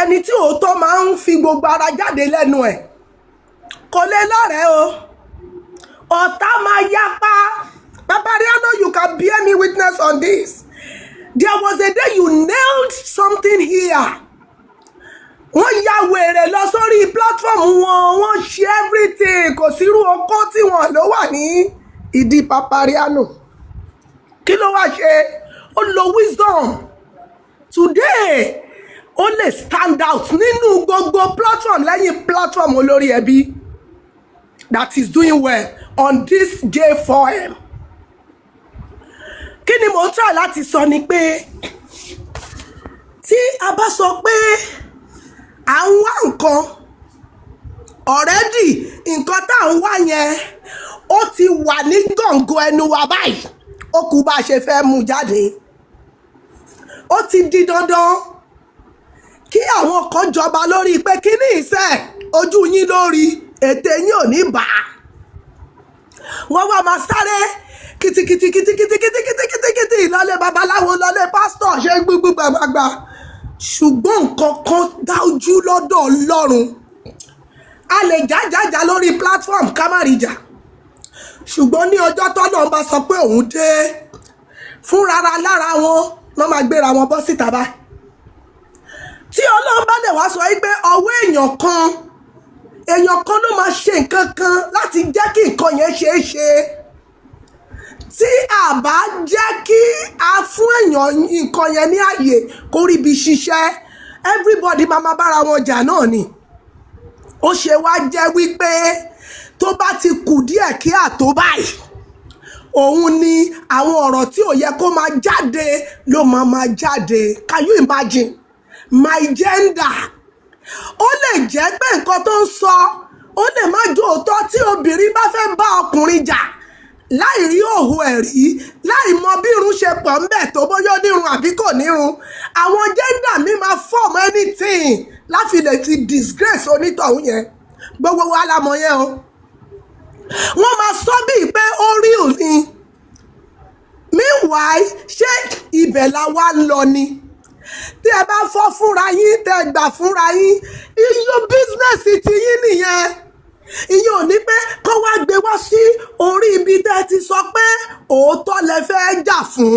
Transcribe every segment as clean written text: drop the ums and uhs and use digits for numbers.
ẹni tí òótọ́ máa ń fi gbogbo ara jáde lẹ́nu ẹ̀ kò lè lọ́rẹ̀ẹ́ o ọ̀tá máa yapa. Papariano, you can bear me witness on this. There was a day you nailed something here. Wọ́n ya wèrè lọ sórí platform wọ́n ṣe everything, kò sírú ọkọ́ tí wọ́n ló wà ní ìdí Papariano. Kí ló wá ṣe? Ó lo wisdom. Today, ó lè stand out nínú gbogbo platform lẹ́yìn platform olórí ẹbí that is doing well on this J4M. Kí ni mo ń try láti sọ ni pé tí a bá sọ pé à ń wá nǹkan already nǹkan tá à ń wá yẹn ó ti wà ní gọ̀ǹgọ̀ ẹnu wa báyìí ó kù bá a ṣe fẹ́ mú jáde. Ó ti di dandan kí àwọn kan jọba lórí pé kí ní ìṣe ojú yín lórí ètè yín ò ní bà á. Wọ́n wá máa sáré kìtìkìtì lọ́lé babaláwo lọ́lé pásítọ̀ ṣe gbogbo gbàgbàgbà. Ṣùgbọ́n nǹkan kan dájú lọ́dọ̀ Ọlọ́run. A lè jájájá lórí platform ká má rí jà. Ṣùgbọ́n ní ọjọ́ tọ́lọ́ bá sọ pé òun dé fúnra lára wọn wọ́n máa gbéra wọn bọ́ síta báyìí. Tí Ọlọ́run bá lè wá sọ pé ọwọ́ èèyàn kan ló máa ṣe nǹkan kan láti jẹ́ kí nǹkan yẹn ṣeé ṣe. Tí a bá jẹ́ kí a fún èèyàn nǹkan yẹn ní àyè kó rí ibi ṣiṣẹ́, everybody máa bára wọn jà náà ni. Ó ṣe wá jẹ́ wípé tó bá ti kù díẹ̀ kí àtó báyìí òun ni àwọn ọ̀rọ̀ tí ò yẹ kó máa jáde ló máa jáde. Can you imagine? My gender. Ó lè jẹ́ pé nǹkan tó ń sọ ó lè má jó òótọ́ tí obìnrin bá fẹ́ bá ọkùnrin jà láì rí òhù ẹ̀rí láì mọ bí irun ṣe pọ̀ ń bẹ̀ tó bóyá nírun àbí kò nírun. Àwọn gender mi máa form anything láfi lè ti disgrace onítọ̀hún yẹn. Gbogbo wa la mọ̀ yẹn o. Wọ́n máa sọ bíi pé ó real ni. Meanwhile, ṣé ibẹ̀ la wá ń lọ ni? Tí ẹ bá fọ́ fúnra yín tẹ gbà fúnra yín iyọ business ti yín nìyẹn. Ìyẹn ò ní pé kó wá gbé wá sí orí ibi tẹ́ ti sọ pé òótọ́ lẹ fẹ́ jà fún.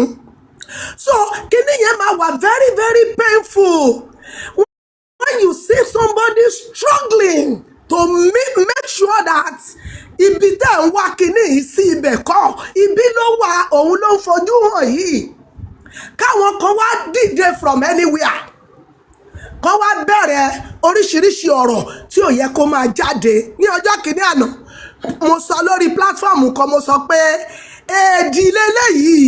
So kíní yẹn máa wà very very painful when you see somebody struggling to make sure that ibi tẹ́ ń wá kíní yìí sí ibẹ̀ kọ́ ibi ló wà òun ló ń fojú hàn yìí. Káwọn kan wá dìde from anywhere kọ́ wá bẹ̀rẹ̀ oríṣiríṣi ọ̀rọ̀ tí ò yẹ kó máa jáde. Ní ọjọ́ kìíní àná mo sọ lórí platform kan mo sọ pé èdè lélẹ́yìí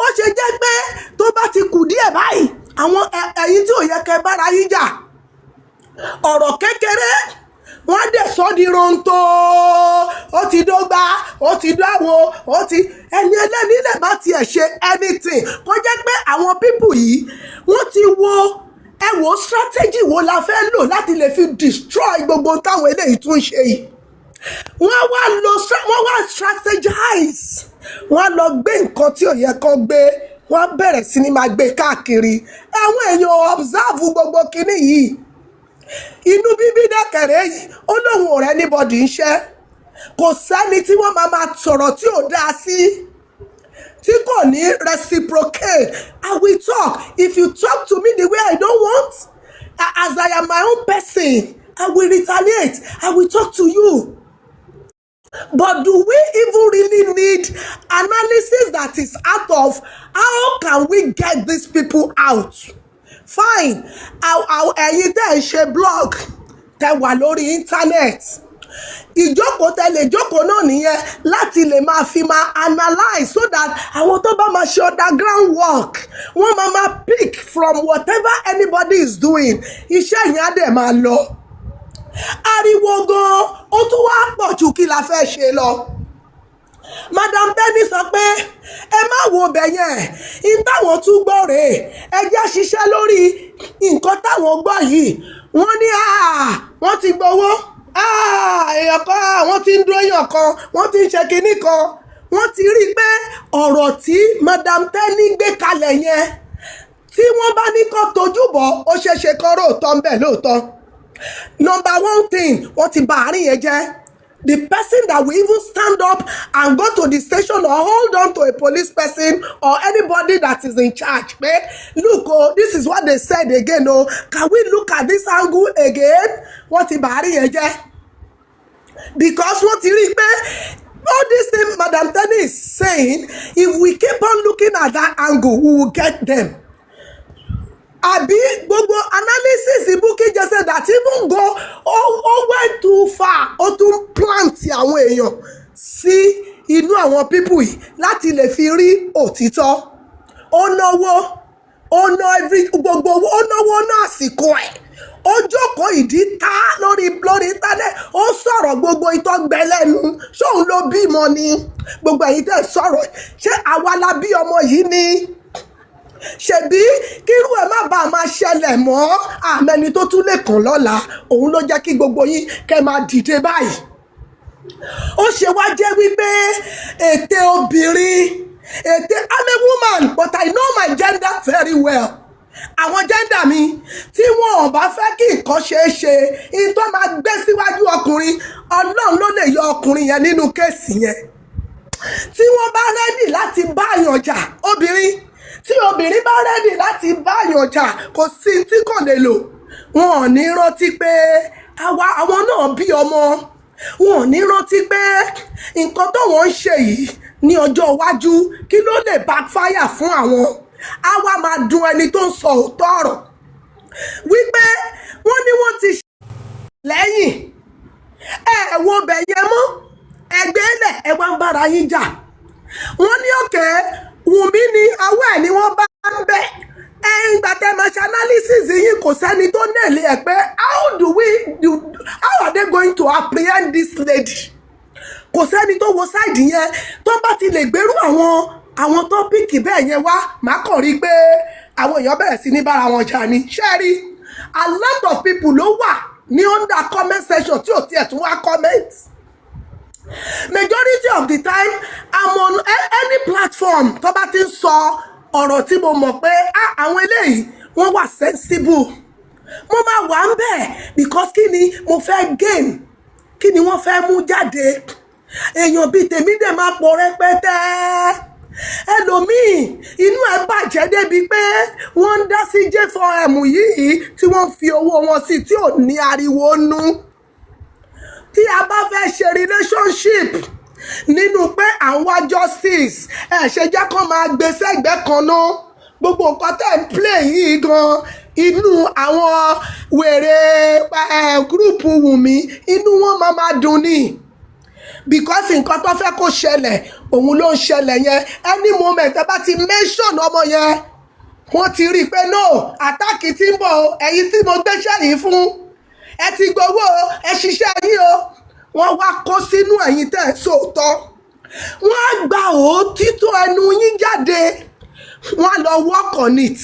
ó ṣe jẹ́ pé tó bá ti kù díẹ̀ báyìí àwọn ẹ̀yin tí ò yẹ kẹ́ bára yín jà ọ̀rọ̀ kékeré wọ́n dẹ̀ sọ di ronto ó ti dọ́gba ó ti dáwọ́ ó ti ẹni ẹlẹ́ni lè má tiẹ̀ ṣe anything kó jẹ́ pé àwọn people yìí wọ́n ti wo strategy wo la fẹ́ lò láti lè fi destroy gbogbo táwọn eléyìí tún ṣe yìí. Wọ́n wá strategize wọ́n lọ gbé nǹkan tí ò yẹ kán gbé wọ́n bẹ̀rẹ̀ sí ní máa gbé káàkiri. Àwọn èèyàn observe gbogbo kinní yìí. Inú bíbí dẹ́kẹ̀rẹ́ yìí ó lóun ò rẹ́ anybody ń ṣẹ́. Kò sẹ́ni tí wọ́n máa sọ̀rọ̀ tí ò dáa sí. Tí kò ní reciprocate. I will talk. If you talk to me the way I don't want, as I am my own person, I will retaliate. I will talk to you. But do we even really need analysis that is out of how can we get these people out? Fine. Ẹ̀yin tẹ́ ẹ ṣe blog tẹ́ wà lórí internet. Ìjókòó tẹ́lẹ̀ ìjókòó náà nìyẹn láti lè máa fi máa analyse so that àwọn tó bá máa ṣe underground work wọ́n máa pick from whatever anybody is doing. Iṣẹ́ yẹn á dẹ̀ máa lọ. Ariwo gan ó tún wá pọ̀ jù kí la fẹ́ ṣe lọ. Madam Tenny sọ pé ẹ má wo bẹ̀ yẹn in táwọn tún gbọ́ rèé ẹ jẹ́ ṣiṣẹ́ lórí nǹkan táwọn gbọ́ yìí. Wọ́n ní wọ́n ti gbowó èèyàn kan wọ́n ti ń dúró èèyàn kan wọ́n ti ń ṣe kinní kan. Wọ́n ti rí i pé ọ̀rọ̀ tí Madam Tenny gbé kalẹ̀ yẹn tí wọ́n bá ní kó tojú bọ̀ ó ṣeéṣe kó róòtọ́ ń bẹ̀ lóòótọ́. Number one thing, wọ́n ti bà àárín yẹn jẹ́. The person that will even stand up and go to the station or hold on to a police person or anybody that is in charge. Look, oh, this is what they said again. Oh, can we look at this angle again? Wọ́n ti bà àárín yẹn jẹ́. Because wọ́n ti rí i pé all this thing Madam Tenny is saying, if we keep on looking at that angle, we will get them. Àbí gbogbo analysis Bukky just said that even go went too far ó tún plant àwọn èèyàn sí inú àwọn people yìí láti lè fi rí òtítọ́. Ó náwó ó ná gbogbo ó náwó náà àsìkò ẹ̀ ó jókòó ìdí tá lórí internet ó sọ̀rọ̀ gbogbo ìtọ́ gbẹ lẹ́nu ṣóun ló bímọ ni gbogbo èyí tẹ̀ sọ̀rọ̀ ṣé àwa la bí ọmọ yìí ni ṣebí kírú ẹ̀ má bàa máa ṣẹlẹ̀ mọ́ àmẹ́ni tó tún lè kàn lọ́la òun ló jẹ́ kí gbogbo yín kẹ́ máa dìde báyìí. Ó ṣe wá jẹ́ wípé ète obìnrin I'm a woman but I know my gender very well. Àwọn gender mi tí wọn ò bá fẹ́ kí nǹkan ṣeé ṣe in tó máa gbé síwájú ọkùnrin Ọlọ́run ló lè yọ ọkùnrin yẹn nínú kéèsì yẹn. Tí wọ́n bá rẹ́dì láti bá àyàn jà tí obìnrin bá rẹ́dì láti bá àyàn jà kò sí tí kò lè lò. Wọn ò ní rántí pé àwọn náà bí ọmọ. Wọn ò ní rántí pé nǹkan tó wọ́n ń ṣe yìí ní ọjọ́ iwájú kí ló lè backfire fún àwọn. A wá máa dùn ẹni tó ń sọ òótọ́ ọ̀rọ̀ wípé wọ́n ní wọ́n ti ṣe lẹ́yìn wo bẹ̀yẹ mọ́ ẹgbẹ́ ilẹ̀ ẹ wá ń bára yín jà. Wọ́n ní òkè Wùmí ni awọ́ ẹ̀ ni wọ́n bá ń bẹ́ ìgbà tẹ́ máa ṣe analysis yìí kò sẹ́ni tó nẹ̀lé ẹ̀ pé how are they going to apprehend this lady. Kò sẹ́ni tó wo sáìdì yẹn tó bá ti lè gbèrú àwọn tọ́pìkì bẹ́ẹ̀ yẹn wá má kàn rí pé àwọn èèyàn bẹ̀rẹ̀ sí ní bára wọn jà ní ṣẹ́rí. A lot of people ló wà ní under comment section tí ò tiẹ̀ tún wá comment. Majority of the time I'm on any platform tó bá ti ń sọ ọ̀rọ̀ tí mo mọ̀ pé àwọn eléyìí wọ́n wà sensible mo máa wà ń bẹ̀ because kí ni mo fẹ́ gain kí ni wọ́n fẹ́ mú jáde. Èèyàn bíi tèmi dẹ̀ máa pọ̀ rẹpẹtẹ. Ẹlòmíì inú ẹ̀ bàjẹ́ débi pé wọ́n ń dá sí J4M yìí tí wọ́n fi owó wọn sí tí ò ní ariwo nú. Tí a bá fẹ́ ṣe relationship nínú pé à ń wá justice ṣe jẹ́ kó máa gbé sẹ́gbẹ́ kan náà gbogbo nǹkan tẹ̀ ń play yìí gan inú àwọn wèrè gúrùpù Wùmí inú wọn máa dùn ní because nǹkan tó fẹ́ kó ṣẹlẹ̀ òun ló ń ṣẹlẹ̀ yẹn. Any moment ẹ bá ti mention ọmọ yẹn wọ́n ti rí i pé no attack tí ń bọ̀ ẹ̀yin tí mo gbéṣẹ́ yìí fún ẹ ti gbowó ẹ ṣiṣẹ́ yìí o. Wọ́n wá kó sínú ẹ̀yin tẹ́ ẹ̀ sóòótọ́. Wọ́n á gba òtítọ́ ẹnu yín jáde wọ́n á lọ work on it.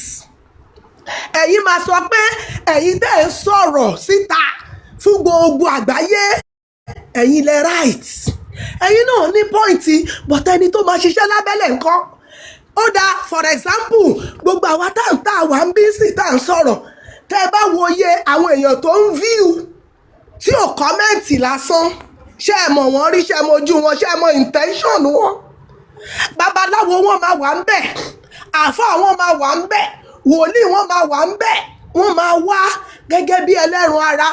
Ẹ̀yin máa sọ pé ẹ̀yin tẹ́ ẹ̀ sọ̀rọ̀ síta fún gbogbo àgbáyé ẹ̀yin lẹ right. Ẹ̀yin náà ní pọ́ìntì but ẹni tó máa ṣiṣẹ́ lábẹ́lẹ̀ ńkọ́. Ó dáa for example gbogbo àwa tá wà ń bí sí tá ń sọ̀rọ̀ tẹ́ ẹ bá wo iye àwọn èèyàn tó ń view tí ò kọ́mẹ́ǹtì lásán ṣé ẹ mọ̀ wọ́n rí ṣé ẹ mọ̀ ojú wọn ṣé ẹ mọ̀ intention wọn. Babaláwo wọn máa wà ń bẹ̀ àáfàá wọn máa wà ń bẹ̀ wòlíì wọn máa wà ń bẹ̀ wọ́n máa wá gẹ́gẹ́ bí ẹlẹ́run ara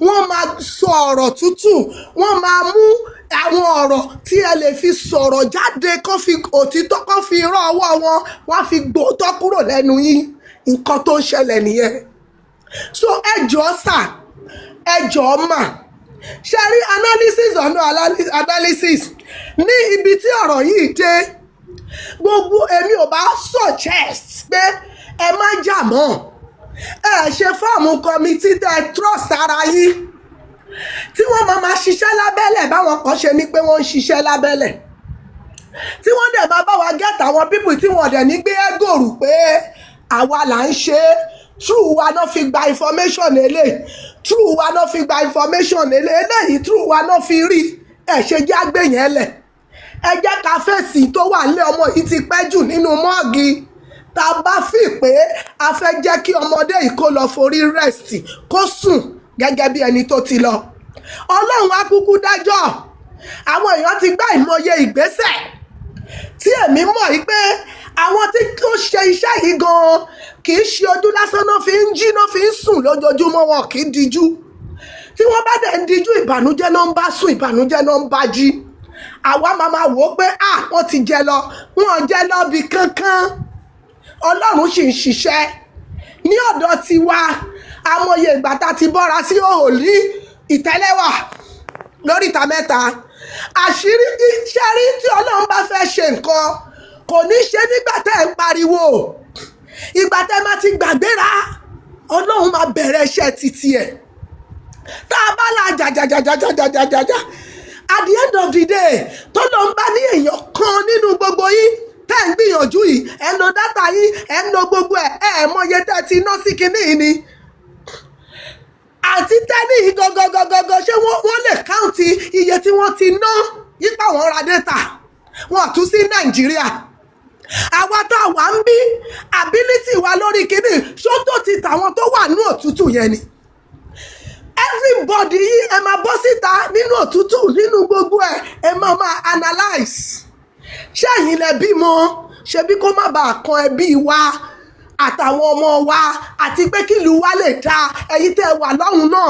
wọ́n máa sọ ọ̀rọ̀ tútù wọ́n máa mú àwọn ọ̀rọ̀ tí ẹ lè fi sọ̀rọ̀ jáde kó fi òtítọ́ kó fi rán ọwọ́ wọn wọ́n fi gbòótọ́ kúrò lẹ́nu yín. Nǹkan tó ń ṣẹlẹ̀ nìyẹn. So ẹ jọ̀ọ́ sà ẹ jọ̀ọ́ mà ṣe rí analysis ọ̀nà analysis ní ibi tí ọ̀rọ̀ yìí dé gbogbo èmi ò bá suggest pé ẹ má jà mọ́ ẹ ṣe fọ́ọ̀mù committee tẹ trust ara yín tí wọ́n máa ṣiṣẹ́ lábẹ́lẹ̀ báwọn kan ṣe ní pé wọ́n ń ṣiṣẹ́ lábẹ́lẹ̀ tí wọ́n dẹ̀ máa bá wa get àwọn people tí wọ́n dẹ̀ ní gbé ẹ́gòrù pé àwa là ń ṣe true wa náà fi gba information eléyìí true wa náà fi gba information eléyìí true wa náà fi rí ṣe jẹ́ àgbẹ̀yẹn lẹ̀ ẹ jẹ́ ká fèsì tó wà nílé ọmọ yìí ti pẹ́ jù nínú mọ́ọ̀gì tá a bá fi pé a fẹ́ jẹ́ kí ọmọdé yìí kó lọ forí rest kó sùn gẹ́gẹ́ bí ẹni tó ti lọ ọlọ́run á kúkú dájọ́ àwọn èèyàn ti gbá ìmọye ìgbésẹ̀ tí èmi mọ̀ yìí pé àwọn tí ó ṣe iṣẹ́ yìí gan-an kì í ṣe ojú lásán náà fi ń jí náà fi ń sùn lójoojúmọ́ wọn kì í dijú tí wọ́n bá dẹ̀ ń dijú ìbànújẹ́ náà ń bá sùn ìbànújẹ́ náà ń bá jí àwa máa wò ó pé wọ́n ti jẹ lọ wọ́n jẹ lọ bí kankan ọlọ́run sì ń ṣiṣẹ́ ní ọ̀dọ̀ tiwa amòye ìgbà tá a ti bọ́ra sí òòlì ìtẹ́lẹ́wà lóríta mẹ́ta àṣírí iṣẹ́ rí tí ọlọ́run bá fẹ́ ṣe nǹkan kò ní ṣe nígbà tẹ́ ẹ̀ ń pariwo ìgbà tẹ́ máa ti gbàgbéra ọlọ́run máa bẹ̀rẹ̀ iṣẹ́ títí ẹ̀ tá a bá la jàjàjàjàjàjàjàjà at the end of the day tó lọ ń bá ní èèyàn kan nínú gbogbo yín tẹ́ ń gbìyànjú yìí ẹ̀ ń lo dátà yín ẹ̀ ń lo gbogbo ẹ̀ mọye tẹ́ ti ná sí kinní yìí ni àti tẹ́lí yìí gọ́gọ́gọ́gọ́ ṣé wọ́n lè káùntì iye tí wọ́n ti ná yípa wọn ra dátà wọn tún sí nàìjíríà àwa tá a wà ń bí ability wa lórí kinní ṣó tó ti tàwọn tó wà ní òtútù yẹn ni everybody yìí ẹ máa bọ́ síta nínú òtútù nínú gbogbo ẹ máa analyse ṣẹ́yìn lẹ bímọ ṣebí kó má bàa kan ẹbí wa àtàwọn ọmọ wa àti pé kílùú wa lè dáa ẹ̀yin tẹ́ wà lọ́hùn náà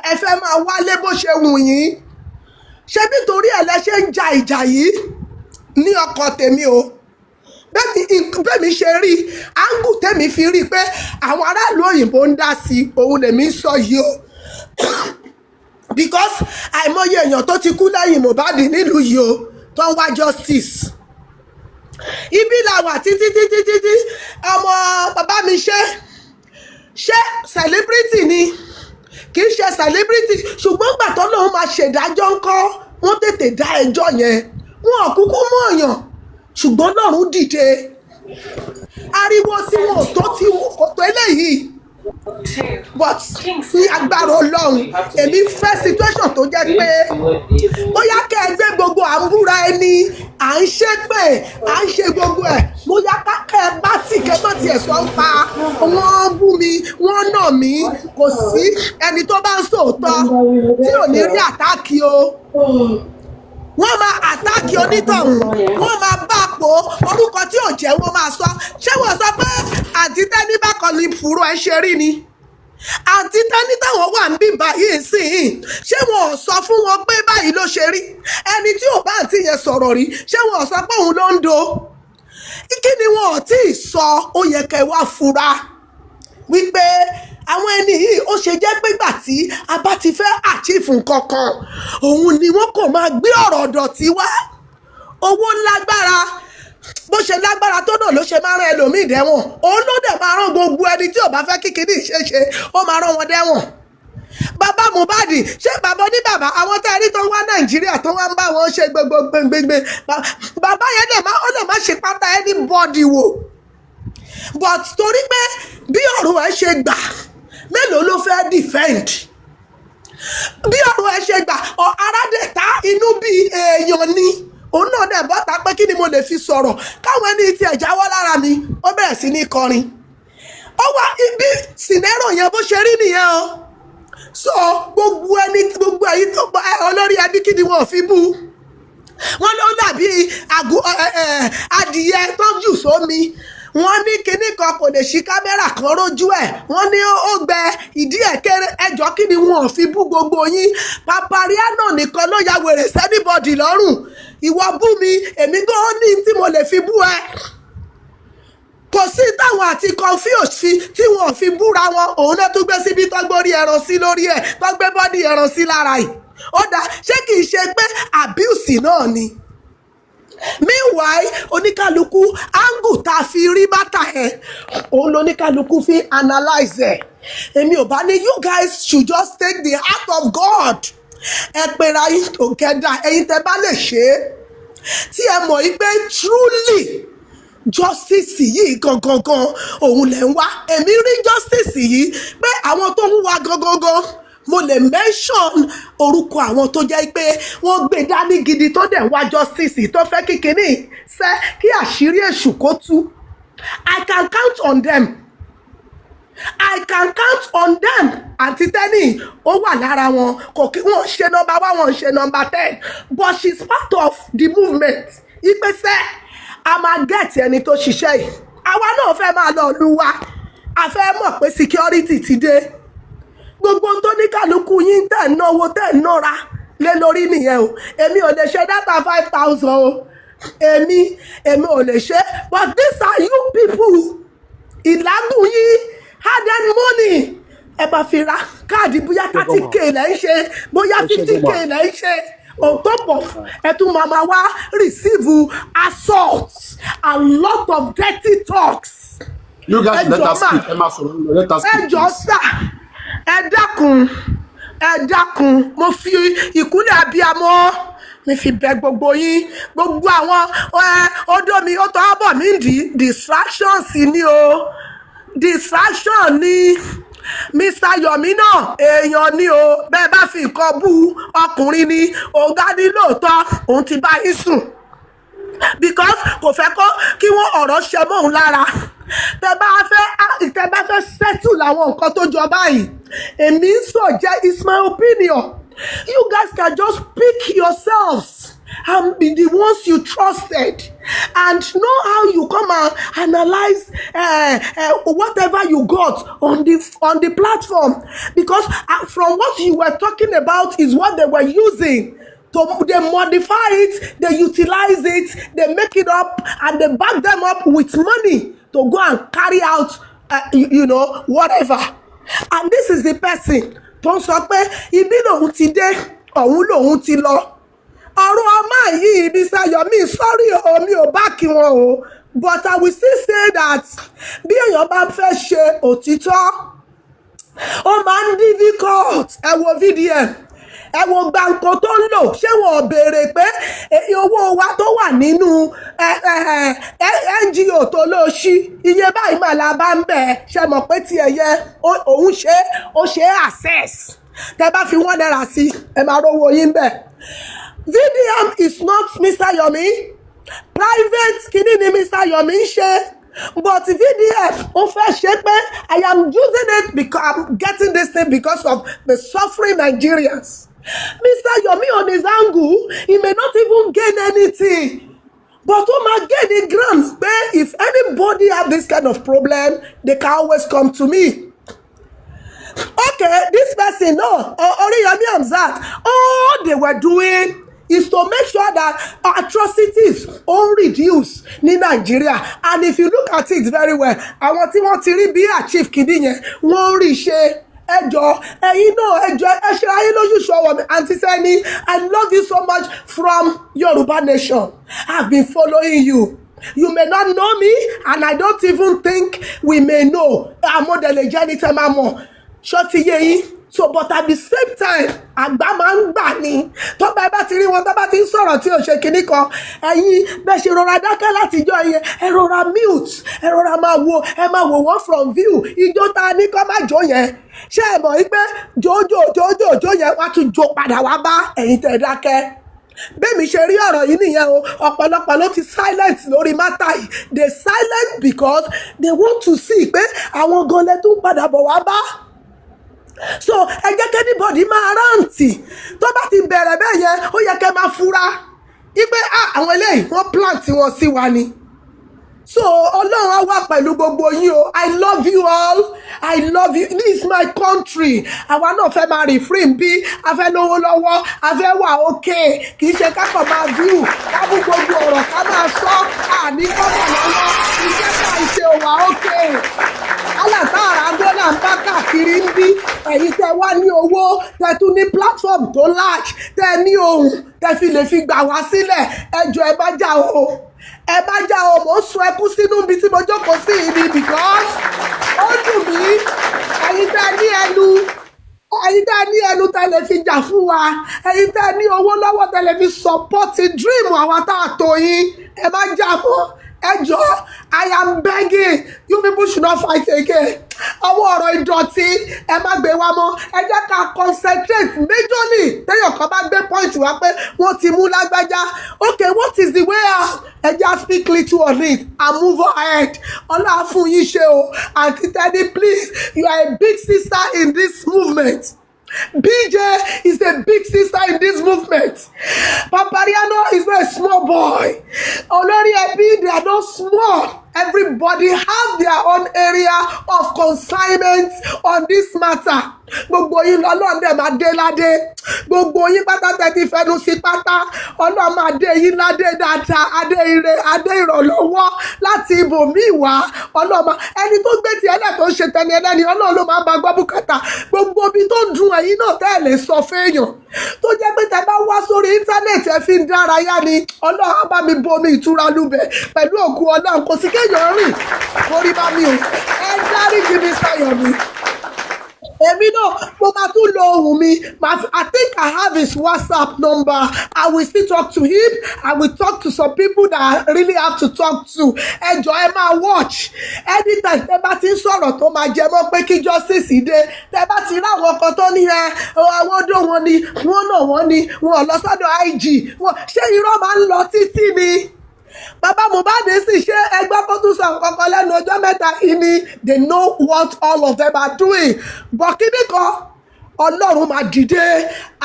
ẹ fẹ́ máa wálé bó ṣe wù yín ṣebí torí ẹ̀ lẹ ṣe ń ja ìjà yìí ní ọkàn tèmi o bẹ́ẹ̀mi ṣe rí áńgù tèmi fi rí pé àwọn aráàlú òyìnbó ń dá sí òun lèmi ń sọ yìí o because àìmọye èèyàn tó ti kú lẹ́yìn Mohbad nílùú yìí o tó ń wá justice ibi làwà títí ọmọ bàbá mi ṣe celebrity ni kì í ṣe celebrity ṣùgbọ́n gbà tó lóun máa ṣèdájọ́ ńkọ́ wọ́n tètè dá ẹjọ́ yẹn wọn ò kúkú mọ̀ ọ̀yàn ṣùgbọ́n lọ́run dìde ariwo tí wọn ò tó tí kò tó eléyìí but ní agbára ọlọ́run èmi fẹ́ situation tó jẹ́ pé bóyá kẹ́ ẹ gbé gbogbo àbúrà ẹni à ń ṣépè à ń ṣe gbogbo ẹ̀ bóyá kẹ́ ẹ bá tì kẹ́ bá tiẹ̀ sọ ń pa wọ́n bú mi wọ́n nà mí kò sí ẹni tó bá ń sòótọ́ tí ò ní rí àtáàkì o wọ́n máa àtáàkì onítọ̀hún wọ́n máa bá pò orúkọ tí ò jẹ́ wọ́n máa sọ ṣé wọ́n sọ pé àǹtí tẹ́ni bá kọ́ ní fúru ẹ ṣe rí ni àǹtí tẹ́ni táwọn wà ń bí báyìí sìn ṣé wọn ò sọ fún wọn pé báyìí ló ṣe rí ẹni tí ò bá àǹtí yẹn sọ̀rọ̀ rí ṣé wọn ò sọ pé òun ló ń do kí ni wọn ò tí ì sọ ó yẹ kẹ́ wá fura wípé àwọn ẹni yìí ó ṣe jẹ́ pé gbà tí a bá ti fẹ́ achieve nǹkan kan òun ni wọ́n kò máa gbé ọ̀rọ̀ ọ̀dọ̀tí wá owó lágbára bó ṣe lágbára tó náà ló ṣe máa rán ẹlòmíì dẹ́wọ̀n òun ló dẹ̀ máa rán gbogbo ẹni tí ò bá fẹ́ kíkiní ìṣeṣe ó máa rán wọn dẹ́wọ̀n bàbá Mohbad ṣé bàbá oníbàbá àwọn tẹ́ rí tó ń wá Nàìjíríà tó wá ń bá wọn ṣe gbogbo gbẹngbẹngbẹ bàbá yẹn ó lè má ṣe pátá anybody wò but torí pé bí ọ̀rọ̀ ẹ ṣe gbà mélòó ló fẹ́ defend bí ọ̀rọ̀ ẹ ṣe gbà aládẹ́ta inú bí èèyàn ni òun náà dẹ̀ bọ́ta pé kí ni mo lè fi sọ̀rọ̀ káwọn ẹni tí ẹ̀ jáwọ́ lára mi ó bẹ̀rẹ̀ sí ní kọrin ó wá ibi sinero yẹn bó ṣe rí nìyẹn o so gbogbo ẹ̀yin tó gba olórí ẹbí kí ni wọn ò fi bú wọn ló dàbí adìyẹ tó jù sómi wọ́n ní kinní kan kò lè ṣí kámẹ́rà kan rójú ẹ̀ wọ́n ní ó gbẹ ìdí ẹ̀ kéré ẹjọ́ kí ni wọn ò fi bú gbogbo yín Papariano nìkan ló ya wèrè sẹ́nìbọ̀dì lọ́rùn ìwọ bú mi èmi gan ní tí mo lè fi bú ẹ kò sí táwọn àti Confuse tí wọn ò fi búra wọn òun náà tún gbé síbi tó gbórí ẹran sí lórí ẹ̀ tó gbé bọ́dì ẹran sí lára yìí ó dá ṣé kìí ṣe pé abuse náà ni meanwhile oníkálukú angle tá a fi rí bàtà ẹ òun lóníkálukú fi analyse ẹ èmi ò bá ní you guys should just take the heart of God ẹ pera yín together ẹ̀yin tẹ́ bá lè ṣe é tí ẹ mọ̀ yí pé truly justice yìí gangan òun lẹ̀ ń wá èmi rí justice yìí pé àwọn tó ń wá gangan mo lè mention orúkọ àwọn tó jẹ́ pé wọ́n gbé dání gidi tó dẹ̀ wá justice tó fẹ́ kíkiní ṣe kí àṣírí èṣù kó tú I can count on them. I can count on them. Auntie Tenny, ó wà lára wọn. Kò kí wọ́n ṣe number 1, wọ́n ṣe number 10. But she's part of the movement. Ìpèsè a máa get ẹni tó ṣiṣẹ́ yìí. Àwa náà fẹ́ máa lọ lu wa. A fẹ́ mọ̀ pé security ti dé. Gbogbo tó ní kálukú yín tẹ̀ ń náwó tẹ̀ ń nára lé lórí nìyẹn o. Èmi ò lè ṣe data 5,000 o. Èmi ò lè ṣe. But these are you people. Ìlágùn yín hard money. Ẹ bá fi ra káàdì bóyá 30k lẹ́ ń ṣe, bóyá 50k lẹ́ ń ṣe. On top of ẹ tún máa wá receive assaults, a lot of dirty talks. You guys let us speak. Let us speak. Ẹ jọ̀ọ́ sà, ẹ dákun, mo fi ìkúnlẹ̀ abiyamọ mi fi bẹ̀ gbogbo yín, gbogbo àwọn odò mi ó tọ́ bọ̀ mí dì distractions ni o, distraction ni. Mr. Yomi náà èèyàn ni o, bẹ́ẹ̀ bá fi nǹkan bú ọkùnrin ni ọ̀gá ní lóòótọ́ òun ti bá yín sùn because kò fẹ́ kí wọ́n ọ̀rọ̀ ṣe mọ́ òun lára. Tẹ́ bá fẹ́ settle àwọn nǹkan tó jọ báyìí, èmi ń sọ jẹ́ it's my opinion. You guys can just pick yourselves and be the ones you trusted and know how you come and analyze whatever you got on the platform, because from what you were talking about is what they were using. They modify it, they utilize it, they make it up, and they back them up with money to go and carry out, whatever. And this is the person tó ń sọ pé ibi lòun ti dé, ọ̀hún lòun ti lọ. Ọ̀rọ̀ ọmọ yìí Mr. Yomi, sorry o, mi ò bá kí wọn o, but I will still say that bí èèyàn bá fẹ́ ṣe òtítọ́, ó máa ń difficult. Ẹ wo VDM, ẹ wo gbàǹkó tó ń lò, ṣé wọn ò béèrè pé owó wa tó wà nínú NGO tó ló ṣí iye báyìí mà la bá ń bẹ̀, ṣe mọ̀ pé tí ẹ̀yẹ òun ó ṣe access. Tẹ́ bá fi $1 sí, ẹ máa rówó yín bẹ̀. VDM is not Mr. Yomi. Private kini ni Mr. Yomi ń ṣe. But VDM ó fẹ́ ṣe pé I am using it because I'm getting this thing because of the suffering Nigerians. Mr. Yomi on his angle, he may not even gain anything. But ó máa gain the ground pé if anybody have this kind of problem, they can always come to me. Okay, this person, no, Oriyomi Hamzat, all they were doing is to make sure that atrocities all reduce ní Nigeria. And if you look at it very well, àwọn tí wọ́n ti rí bí achieve kìíní yẹn, wọ́n rí ṣe. Ẹjọ́ ẹ̀yin náà ẹjọ́ ẹ ṣe ayé lójú ṣọwọ́ mi. Aunty Tenny, I love you so much from Yoruba Nation. I've been following you. You may not know me, and I don't even think we may know. Àmọ́dẹ̀lẹ̀ jẹ́ ní tẹ́ máa mọ̀. Ṣọ́tí yé yín. So, but at the same time, àgbà máa ń gbà ní. Tó bá bá ti rí wọn, tó bá ti ń sọ̀rọ̀ tí ò ṣe kinní kan, ẹ̀yin bẹ́ẹ̀ ṣe rọra dákẹ́ látijọ́ yẹn, ẹ rọra mute, ẹ rọra máa wò wọ́n from view. Ijó ta ní kọ́ máa jó yẹn. Ṣé ẹ mọ̀ wípé jójó yẹn wá tún jó padà wá bá ẹ̀yin tẹ̀ dákẹ́? Bẹ́ẹ̀ mi ṣe rí ọ̀rọ̀ yìí nìyẹn o. Ọ̀pọ̀lọpọ̀ ló ti silent lórí mátà yìí. They silent because they want to see pé àwọn gan lẹ tún padà bọ̀ wá bá. So ẹ jẹ́ kí anybody máa rántí tó bá ti bẹ̀rẹ̀ bẹ́ẹ̀ yẹn ó yẹ kẹ́ máa fura wípé àwọn eléyìí wọ́n plant wọn sí wa ni. So Ọlọ́run á wà pẹ̀lú gbogbo yín o. I love you all. I love you. This is my country. Àwa náà fẹ́ máa refrain bí a fẹ́ lówó lọ́wọ́, a fẹ́ wà okay. Kì í ṣe ká kàn máa view, ká mú gbogbo ọ̀rọ̀ ká máa sọ àní kọ́mọ̀ lọ́wọ́. Iṣẹ́ ká ń ṣe wà okay. Alátàrà gbọ́dọ̀ ń bá káàkiri ń bí ẹ̀yin tẹ́ wá ní owó, tẹ́ tún ní platform tó large, tẹ́ ní ohun, tẹ́ fi lè fi gbà wá sílẹ̀. Ẹjọ́ ẹ bá jà o. Ẹ bá jà o, mo sọ ẹkún sínú ibi tí mo jókòó sí ibi because ó dùn mí. Ẹ̀yin tẹ́ ní ẹnu tẹ́ lè fi jà fún wa. Ẹ̀yin tẹ́ ní owó lọ́wọ́ tẹ́ lè fi support dream àwa tá a tó yín. Ẹ má jà mọ́. Ẹjọ́, I am begging, you people should not fight again. Àwọn ọ̀rọ̀ ìdọ̀tí ẹ má gbé wa mọ́. Ẹ jẹ́ ká concentrate majorly. Téèyàn kan bá gbé point wá pé wọ́n ti mú lágbájá. Okay, what is the way out? Ẹ jẹ́ speak little on it and move ahead. Ọlọ́run fún yín ṣe o. Aunty Teddy, please, you are a big sister in this movement. BJ is a big sister in this movement. Papariano is not a small boy. Olori Ebi, they are not small. Everybody have their own area of consignment on this matter. Gbogbo yín lọ́lọ́run dẹ̀ máa dé ládé. Gbogbo yín pátá tẹ́ ti fẹnu sí pátá. Ọlọ́run máa dé yín ládé dáadáa. Adé ire, adé ìrànlọ́wọ́ láti ibòmíì wá. Ọlọ́run ẹni tó gbé ti ẹlẹ́ tó ń ṣe tẹni ẹlẹ́ni Ọlọ́run ló máa bá gbọ́ bùkátà. Gbogbo ibi tó dùn ẹ̀yin náà tẹ́ ẹ̀ lè sọ fẹ́yàn. Tó jẹ́ pé tẹ́ bá wá sórí íńtánẹ́ẹ̀tì ẹ fi ń dárayá ni. Ọlọ́run á bá mi bomi ìtura lúbẹ̀ pẹ̀lú òkú Ọlọ́run kò sí kéèyàn rìn kórí bá mi o. Ẹ dáríjì mi sayọ̀ mi. Èmi náà mo máa tún lo ohùn mi. I think I have his WhatsApp number. I will still talk to him. I will talk to some people that I really have to talk to. Ẹ jọ̀ọ́ ẹ máa watch. Anytime tẹ́ bá ti ń sọ̀rọ̀ tó máa jẹ mọ́ pé kí justice dé. Tẹ́ bá ti rí àwọn kan tó ní àwọn ọdún wọn ni wọ́n náà wọ́n ni wọn ò lọ sọ́dọ̀ IG. Ṣé irọ́ máa ń lọ títí ni? Bàbá Mohbad sì ṣe ẹgbẹ́ kó tún sọ nǹkan kan lẹ́nu ọjọ́ mẹ́ta yìí ni they know what all of them are doing. Bọ̀kíní kan Ọlọ́run máa dìde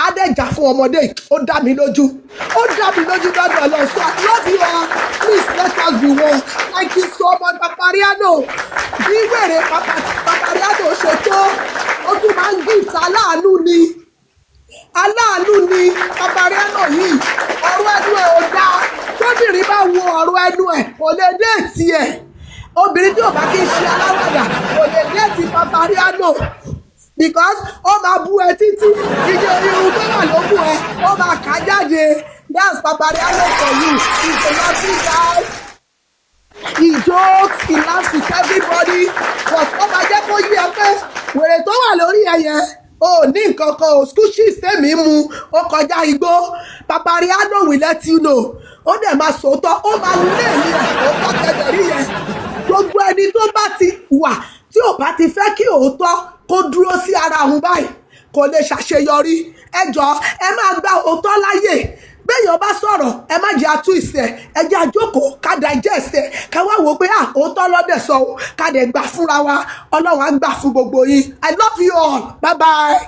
adẹ́jà fún ọmọdé ó dá mi lójú lọ́dọ̀ lọ so I love you all. Please let us be one. Thank you so much Papariano. Bí wèrè Papariano ṣe tó ó tún máa ń gift aláàánú ni Papariano yìí ọ̀rọ̀ ẹnu ẹ̀ ò dáa. Tóbìnrin bá wo ọ̀rọ̀ ẹnu ẹ̀ kò lè déètì ẹ̀. Obìnrin tí ò bá kí ń ṣe aláwàdà kò lè déètì Papariano because ó máa bú ẹ títí iye irun tó wà lókù ẹ ó máa kà jáde. That's Papariano for you. He's a lovely guy. He jokes, he laughs with everybody, but ó máa jẹ́ kó yí ẹ pé wèrè tó wà lórí ẹyẹ o ní nǹkan kan o squishy sẹ́mi mu ó kọjá igbó. Papariano will let you know. Ó dẹ̀ máa sòótọ́ ó máa lé ní òótọ́ kẹ̀dẹ̀rí yẹn. Gbogbo ẹni tó bá ti wà tí ò bá ti fẹ́ kí òótọ́ kó dúró sí ara òun báyìí kò lè ṣàṣeyọrí. Ẹ jọ̀ọ́ ẹ máa gba òótọ́ láyè. Béèyàn bá sọ̀rọ̀ ẹ má jẹ́ atú ìsẹ̀ ẹ jẹ́ àjókòó ká digest ẹ̀ ká wá wò pé òótọ́ lọ́dẹ̀ sọ o ká dẹ̀ gbà fúnra wa Ọlọ́run á gbà fún gbogbo yín. I love you all. Bye bye.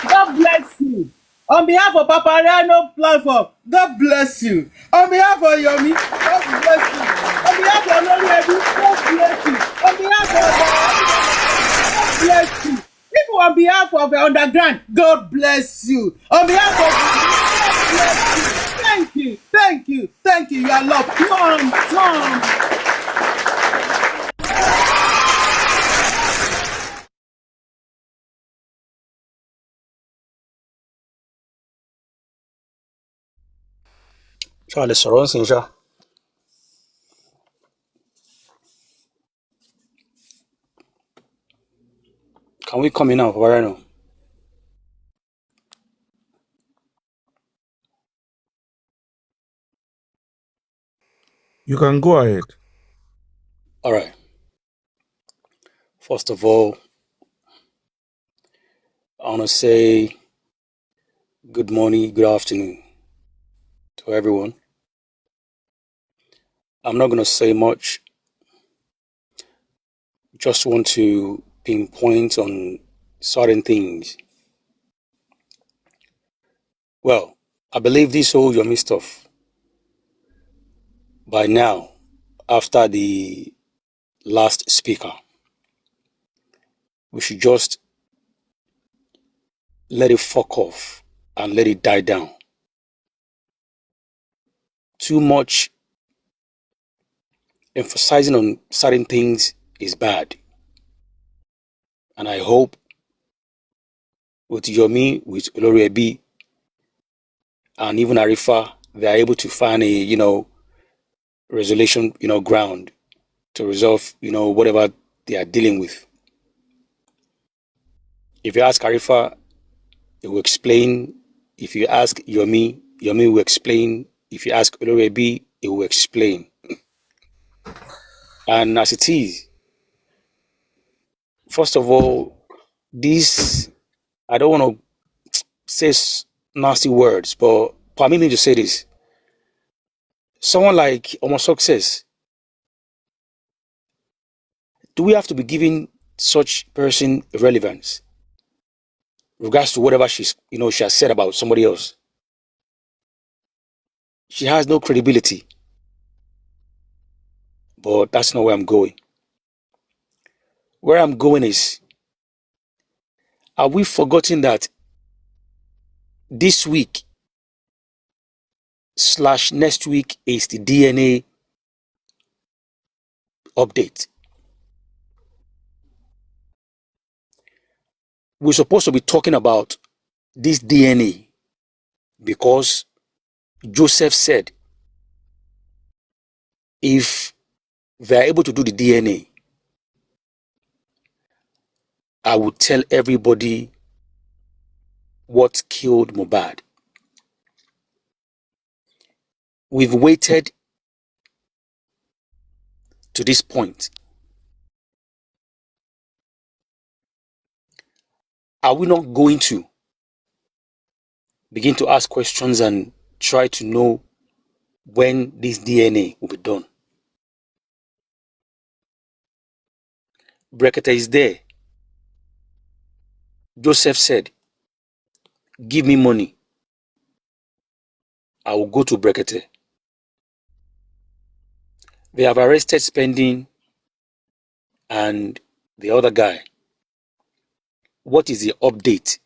God bless you. On behalf of Papariano platform, God bless you. On behalf of Yomi, God bless you. On behalf of Oro Iku, God bless you. On behalf of God bless you. People on behalf of the underground, God bless you. On behalf of God bless you. Thank you. You are loved. Come. Charlie sọ̀rọ̀ ń sìn. Can we come in now, Papariano? You can go ahead. All right. First of all, I want to say good morning, good afternoon to everyone. I'm not going to say much. Just want to pinpoint on certain things. Well, I believe this whole Yomi stuff, by now, after the last speaker, we should just let it fuck off and let it die down. Too much emphasizing on certain things is bad. And I hope with Yomi, with Oro Iku, and even Arifa, they are able to find a, resolution, ground to resolve, whatever they are dealing with. If you ask Arifa, he will explain. If you ask Yomi, Yomi will explain. If you ask Olori Ebi, he will explain. And as it is, first of all, this, I don't want to say nasty words, but permit me to say this. Someone like Omo Success, do we have to be giving such person relevance? Regards to whatever she has said about somebody else. She has no credibility. But that's not where I'm going. Where I'm going is, are we forgetting that this week / next week is the DNA update? We're supposed to be talking about this DNA because Joseph said if they're able to do the DNA, I will tell everybody what killed Mohbad. We've waited to this point. Are we not going to begin to ask questions and try to know when this DNA will be done? Brekete is there. Joseph said, give me money, I will go to Brekete. They have arrested Spending and the other guy. What is the update?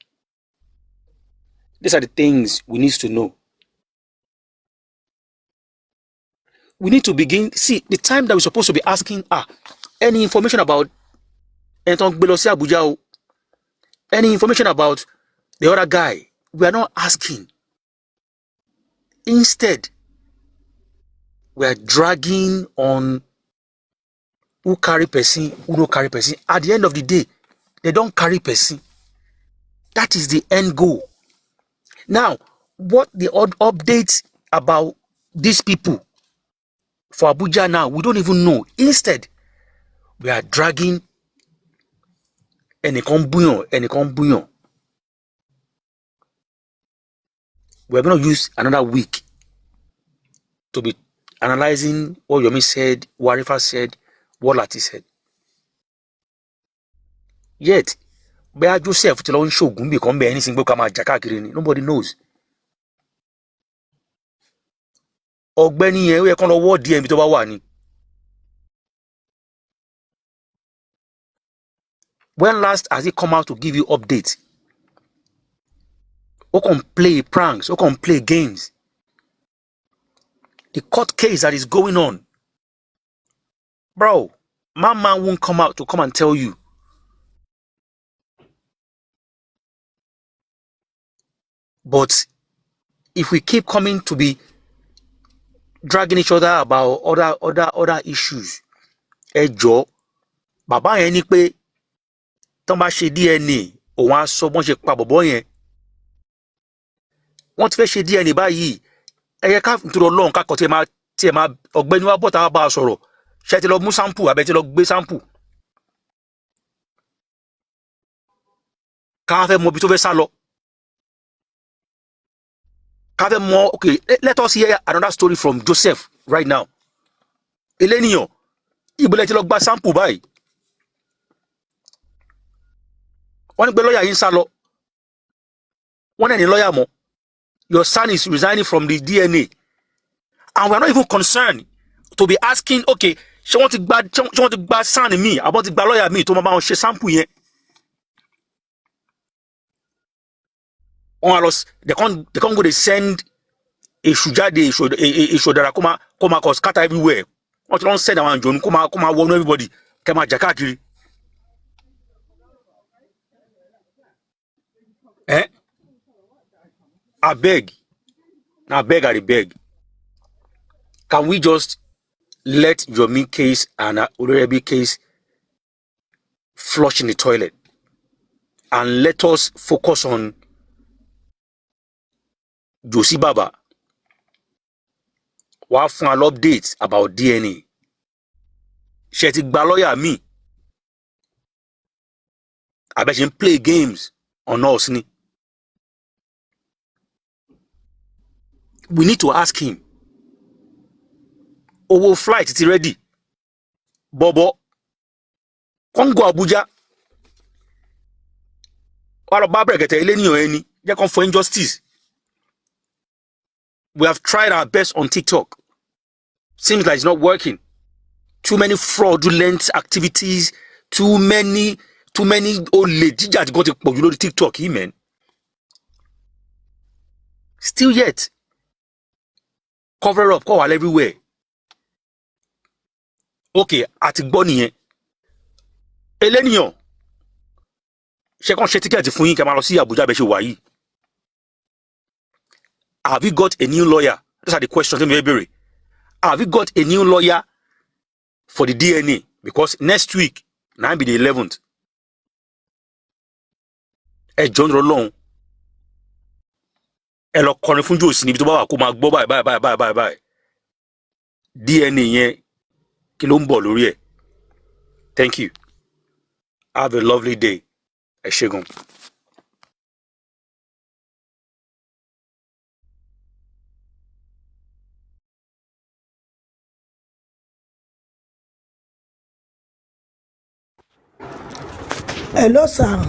These are the things we need to know. We need to begin, see, the time that we're supposed to be asking, any information about Abuja, any information about the other guy, we are not asking. Instead, we are dragging on who carry person, who no carry person. At the end of the day, they don't carry person. That is the end goal. Now, what the updates about these people for Abuja now, we don't even know. Instead, we are dragging ẹnìkan búyàn. We're going to use another week to be analyzing what Yomi said, what Arifa said, what Lati said. Yet, bẹ́ẹ̀ Joseph ti lọ ń ṣoògùn bí kan bẹ́ẹ̀ anything gbé ká máa jà káàkiri ni, nobody knows. Ọ̀gbẹ́ni yẹn ó yẹ kán lọ wọ́ọ̀dì ẹ̀ níbi tó bá wà ni. When last has he come out to give you updates? Who can play pranks? Who can play games? The court case that is going on, bro, my man won't come out to come and tell you. But if we keep coming to be dragging each other about other issues, ẹ jọ̀ọ́, bàbá yẹn ní pé tán bá ṣe DNA, òun á sọ bọ́n ṣe pa bọ̀bọ́ yẹn. Wọ́n ti fẹ́ ṣe DNA báyìí, ẹ yẹ ká nítorí Ọlọ́run ká kọ́ tí ẹ máa ọ̀gbẹ́ni wa bọ̀ tá a bá a sọ̀rọ̀, ṣe ti lọ mú sample àbẹ ti lọ gbé sample. Ká fẹ́ mọ ibi tó fẹ́ sá lọ. Ká fẹ́ mọ, okay, let us hear another story from Joseph right now. Eléníyàn, ìbúlẹ̀ ti lọ gba sample báyìí. Wọ́n ní pé lọ́ọ̀yà yìí ń sá lọ. Wọ́n ní ẹni lọ́ọ̀yà mọ́. Your son is resigning from the DNA. And we are not even concerned to be asking, okay, ṣé wọ́n ti gba son mi, àbọ̀ ti gba lọ́ọ̀yà mi tó máa bá wọn ṣe sample yẹn. They can't go, they send èṣù jáde, èṣù ọ̀dàrà kó máa kọ scatter everywhere. Wọ́n ti lọ send àwọn àjòyún kó máa wọnú everybody, kẹ́ máa jà káàkiri. I beg, I beg. Can we just let Yomi case and Olori Ebi case flush in the toilet and let us focus on Josie Baba wàá fún wa updates about DNA. Ṣé ti gba lawyer mi? Àbẹ́ ṣe ń play games on us ni. We need to ask him. Owó flight ti ready. Bọ̀bọ̀, kàn go Abuja. Wàá lọ bá bẹ̀rẹ̀kẹ̀tẹ̀ ilé níyàn ẹni. Jẹ́ kàn fún injustice. We have tried our best on TikTok. Seems like it's not working. Too many fraudulent activities. Too many olè jíjà tí wọ́n ti pọ̀ jù lórí TikTok yìí, man. Still yet. Cover up, call everywhere. Okay, àti gbọ́ nìyẹn. Eléníyàn. Ṣé kàn ṣe tíkẹ́ẹ̀tì fún yín kẹ́ máa lọ sí Abuja bẹ́ẹ̀ ṣe wà yìí? Have you got a new lawyer? Those are the questions. Have you got a new lawyer for the DNA? Because next week, now be the 11th. Ẹ jọ̀ọ́ nítorí Ọlọ́run. Ẹ lọ kọrin fún Jòsí níbi tó bá wà kó máa gbọ́ báyìí. DNA yẹn kí ló ń bọ̀ lórí ẹ̀. Thank you. Have a lovely day. Ẹ ṣé gan. Hello sir,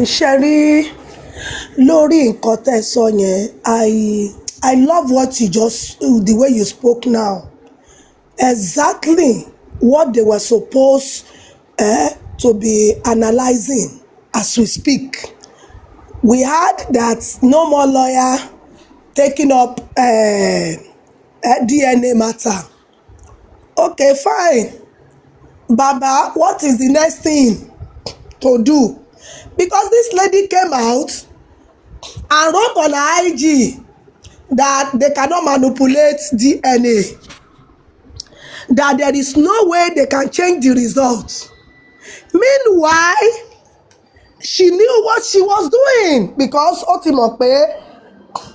Sherry, lórí nǹkan tẹ́ sọ yẹn, I love what you just, the way you spoke now. Exactly what they were supposed to be analyzing as we speak. We heard that no more lawyer taking up DNA matter. Okay, fine. Baba, what is the next thing to do? Because this lady came out and wrote on her IG that they cannot manipulate DNA, that there is no way they can change the results. Meanwhile, she knew what she was doing because ó ti mọ̀ pé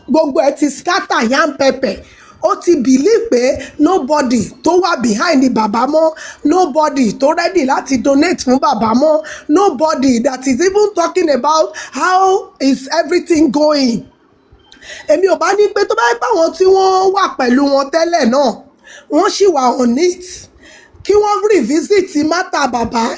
gbogbo ẹ̀ ti scatter yam pepper. Ó ti believe pé nobody tó wà behind the bàbá mọ́, nobody tó ready láti donate fún bàbá mọ́, nobody that is even talking about how is everything going. Èmi ò bá ní pé tó bá yẹ pé àwọn tí wọ́n wà pẹ̀lú wọn tẹ́lẹ̀ náà wọ́n sì wà on it kí wọ́n revisit matter bàbá.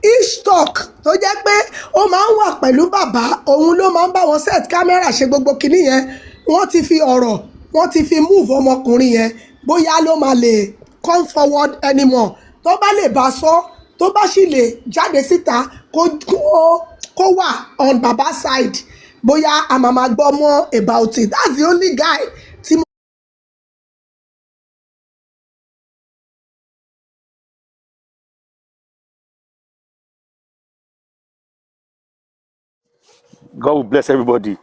Each talk tó jẹ́ pé ó máa ń wà pẹ̀lú bàbá òun ló máa ń bá wọn set camera ṣe gbogbo kinní yẹn. Wọ́n ti fi ọ̀rọ̀ wọ́n ti fi move ọmọkùnrin yẹn bóyá ló máa lè come forward anymore. Tó bá lè bá sọ tó bá sì lè jáde síta kó wà on baba side bóyá a máa gbọ́ mọ́ about it. That's the only guy tí God will bless everybody.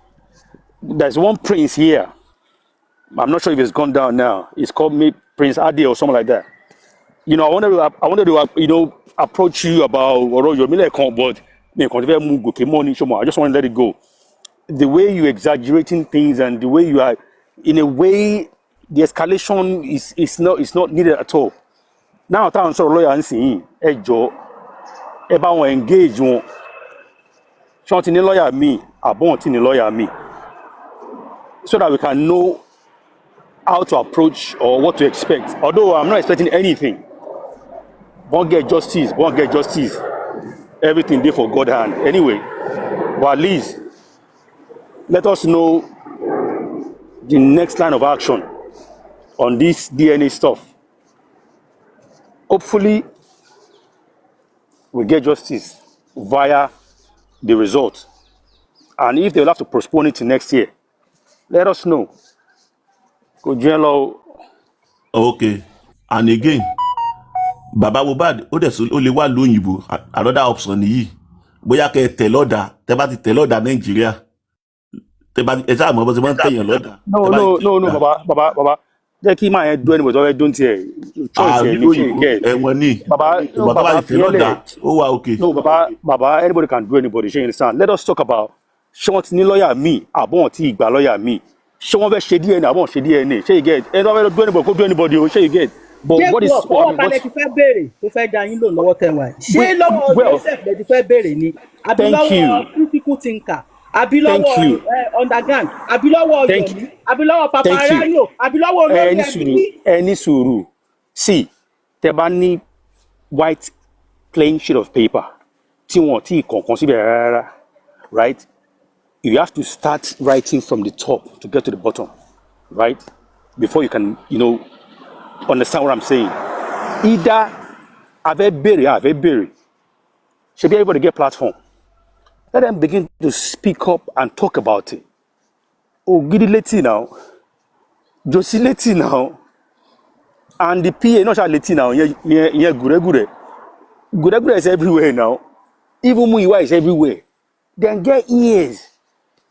There's one prince here. I'm not sure if it's gone down now. It's called me Prince Adi or something like that. You know, I wanted to approach you about Oro Iku but I just want to let it go. The way you exaggerating things and the way you are, in a way, the escalation is not needed at all. Now, I'm sorry, lawyer and saying, hey Joe, about engage one. Shouting a lawyer me, a lawyer me, so that we can know how to approach or what to expect. Although I'm not expecting anything. Won't get justice. Everything there for God hand. Anyway, but at least let us know the next line of action on this DNA stuff. Hopefully, we get justice via the result. And if they will have to postpone it to next year, let us know. Okay. And again, Baba Mohbad, ó lè wá lóyìnbó, another option nìyí. Bóyá kẹ́ tẹ̀ lọ́dà, tẹ́ bá ti tẹ̀ lọ́dà Nàìjíríà. Tẹ́ bá ẹ ṣáà mọ̀ bó ṣe máa ń tẹ̀yàn lọ́dà. No, Baba. Jẹ́ kí máa yẹn do anybody tó fẹ́ dún tiẹ̀. Choice ẹ̀ ní kí get. Ẹ̀wọ̀n ni. Baba, tẹ̀ lọ́dà, ó wà okay. No, Baba, anybody can do anybody. You understand? Let us talk about ṣé wọ́n ti ní lawyer mi, àbọ̀ wọ́n ti ìgbà lawyer mi. ṣé wọ́n fẹ́ ṣe DNA àbọ̀ ṣe DNA ṣé you get ẹ tó fẹ́ do anybody kó do anybody o ṣé you get but what is ọwọ́ balẹ̀ ti fẹ́ béèrè tó fẹ́ da yín lò lọ́wọ́ tẹ̀wá ṣé lọ́wọ́ Joseph lẹ ti fẹ́ béèrè ni àbí lọ́wọ́ critical thinker àbí lọ́wọ́ underground àbí lọ́wọ́ Yomi àbí lọ́wọ́ Papa Arano àbí lọ́wọ́ olórí ẹbí. ẹ ní sùúrù see tẹ bá ní white plain sheet of paper tí wọn tí kọ̀ọ̀kan síbẹ̀ rárá right you have to start writing from the top to get to the bottom right before you can understand what I'm saying either àfẹ́ béèrè ṣebí everybody get platform let them begin to speak up and talk about it Ògidi létí now Josi létí now and the PA náà ṣáà létí now yẹn gùrẹ́gùrẹ́ is everywhere now even Muyiwa is everywhere then get ears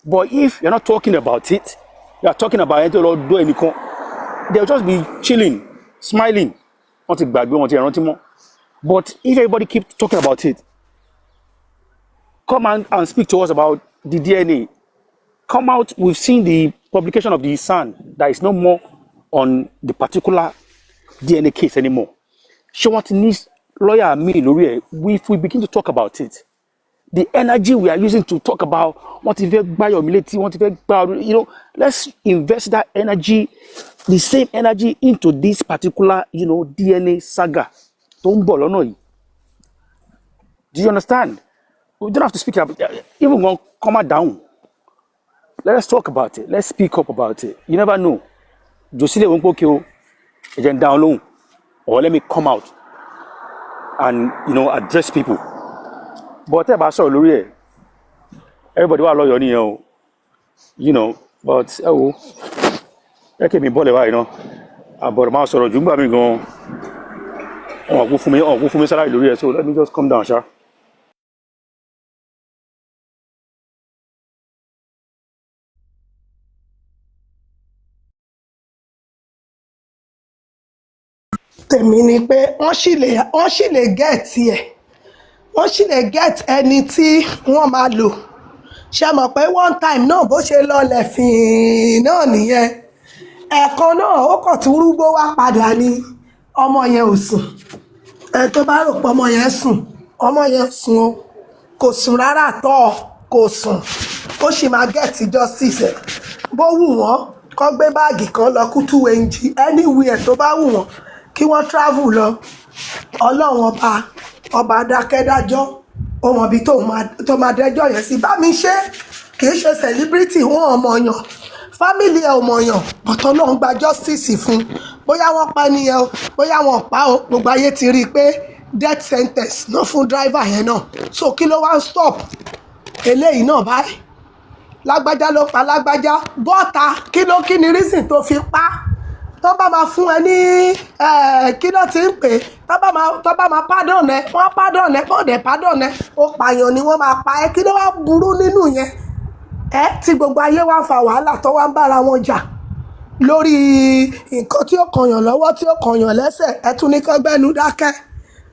but if you're not talking about it you are talking about it or do anything they'll just be chilling smiling wọ́n ti gbàgbé wọ́n ti rántí mọ́ but if everybody keep talking about it come and speak to us about the DNA come out we've seen the publication of the SAN that is no more on the particular DNA case anymore ṣé wọ́n ti ní lawyer mi lórí ẹ̀ if we begin to talk about it the energy we are using to talk about wọ́n ti fẹ́ gbáyọ̀ mi létí wọ́n ti fẹ́ gbá let's invest that energy the same energy into this particular DNA saga tó ń bọ̀ lọ́nà yìí do you understand we don't have to speak about it even when come down let's talk about it let's speak up about it you never know Josile won't poke you again down low or let me come out and address people but ẹ bá sọ̀rọ̀ lórí ẹ̀ everybody wà lọ́yọ̀ nìyẹn o but ẹ wo ẹ kí mi bọ́ọ̀lù báyìí náà àbọ̀rọ̀ máa sọ̀rọ̀ jù ń gbà mí gan ọ̀hún fún mi sáláì lórí ẹ̀ so let me just calm down ṣá. tèmi ni pé wọ́n sì lè gẹ̀ẹ́tì ẹ̀ wọ́n sì lè gẹ̀ẹ́tì ẹni tí wọ́n máa lò ṣe mọ̀ pé one time náà bó ṣe lọlẹ̀ fìín náà nìyẹn ẹ̀ẹ̀kan náà ó kàn tún rúgbó wá padà ní ọmọ yẹn ò sùn ẹ tó bá rò pé ọmọ yẹn sùn o kò sùn rárá tọ́ kò sùn ó sì máa gẹ̀ẹ́tì justice ẹ̀ bó wù wọ́n kó gbé báàgì kan lọ Kútú Wenji anywhere tó bá wù wọ́n kí wọ́n travel lọ ọlọ́run ọba adákẹ́dájọ́ ó mọ ibi tó máa dẹ́jọ́ yẹn sí bá mi ṣe kì í ṣe celebrity wọn ọmọ yàn family ẹ̀ ọmọ yàn bọ̀tọ̀ náà ń gba justice fún bóyá wọ́n pa nìyẹn o bóyá wọ́n pa o gbogbo ayé ti rí i pé death sentence náà fún driver yẹn náà so kí ló wá ń stop eléyìí náà báyìí lágbájá ló pa lágbájá bọ́ta kí ni reason tó fi pa tó bá máa fún ẹ ní kí ló ti ń pè tó bá máa pardon ẹ wọ́n pardon ẹ kọ́ dẹ̀ pardon ẹ ó pààyàn ni wọ́n máa pa ẹ kí ló wá burú nínú yẹn tí gbogbo ayé wá fa wàhálà tó wá ń bára wọn jà lórí nǹkan tí ó kànyàn lọ́wọ́ tí ó kànyàn lẹ́sẹ̀ ẹ tún ní kán gbẹ́nu dákẹ́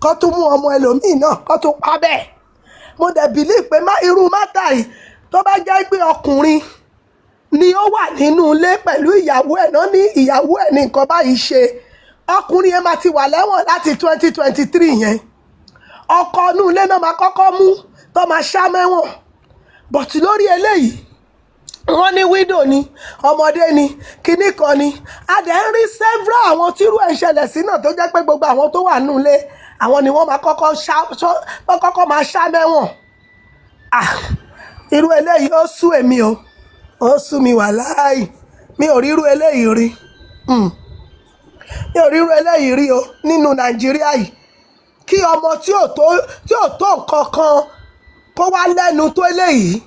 kó tún mú ọmọ ẹlòmíì náà kó tún pa bẹ́ẹ̀ mo dẹ̀ bìlí pé irú mátà yìí tó bá jẹ́ pé ọkùnrin ni ó wà nínú ilé pẹ̀lú ìyàwó ẹ̀ náà ní ìyàwó ẹ̀ ní nǹkan báyìí ṣe ọkùnrin yẹn máa ti wà lẹ́wọ̀n láti 2023 yẹn ọkọ inú ilé náà máa kọ́kọ́ mú tó máa ṣá mẹ́wọ̀n but lórí eléyìí wọ́n ní widow ni ọmọdé ni kinní kan ni a dẹ̀ ń rí several àwọn tírú ẹ̀ ń ṣẹlẹ̀ sí náà tó jẹ́ pé gbogbo àwọn tó wà nínú ilé àwọn ni wọ́n máa kọ́kọ́ máa ṣá mẹ́wọ̀n irú eléyìí ó sú èmi o ó sú mi wà láàyè mi ò ríru eléyìí rí mi ò ríru eléyìí rí o nínú Nàìjíríà yìí kí ọmọ tí ò tó nǹkan kan kó wá lẹ́nu tó eléyìí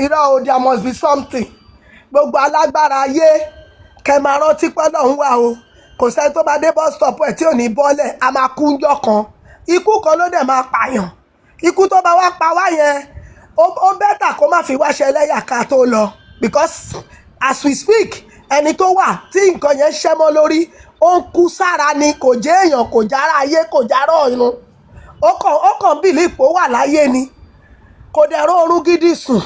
irọ́ o there must be something gbogbo alágbára ayé kẹ máa rántí pé Ọlọ́run wà o kò sẹ́ni tó bá dé bus stop ẹ̀ tí ò ní bọ́lẹ̀ a máa kú ńjọ́ kan ikú kan ló dẹ̀ máa pààyàn ikú tó bá wá pa wá yẹn ó bẹ́tà kó má fi wá ṣẹlẹ́yà ká tó lọ because as we speak ẹni tó wà tí nǹkan yẹn ṣẹ́mọ́ lórí ó ń kú sára ni kò jẹ́ èèyàn kò jára ayé kò jára ọ̀run ó kàn bìlí ipò wà láyé ni kò dẹ̀ rọrùn gidi sùn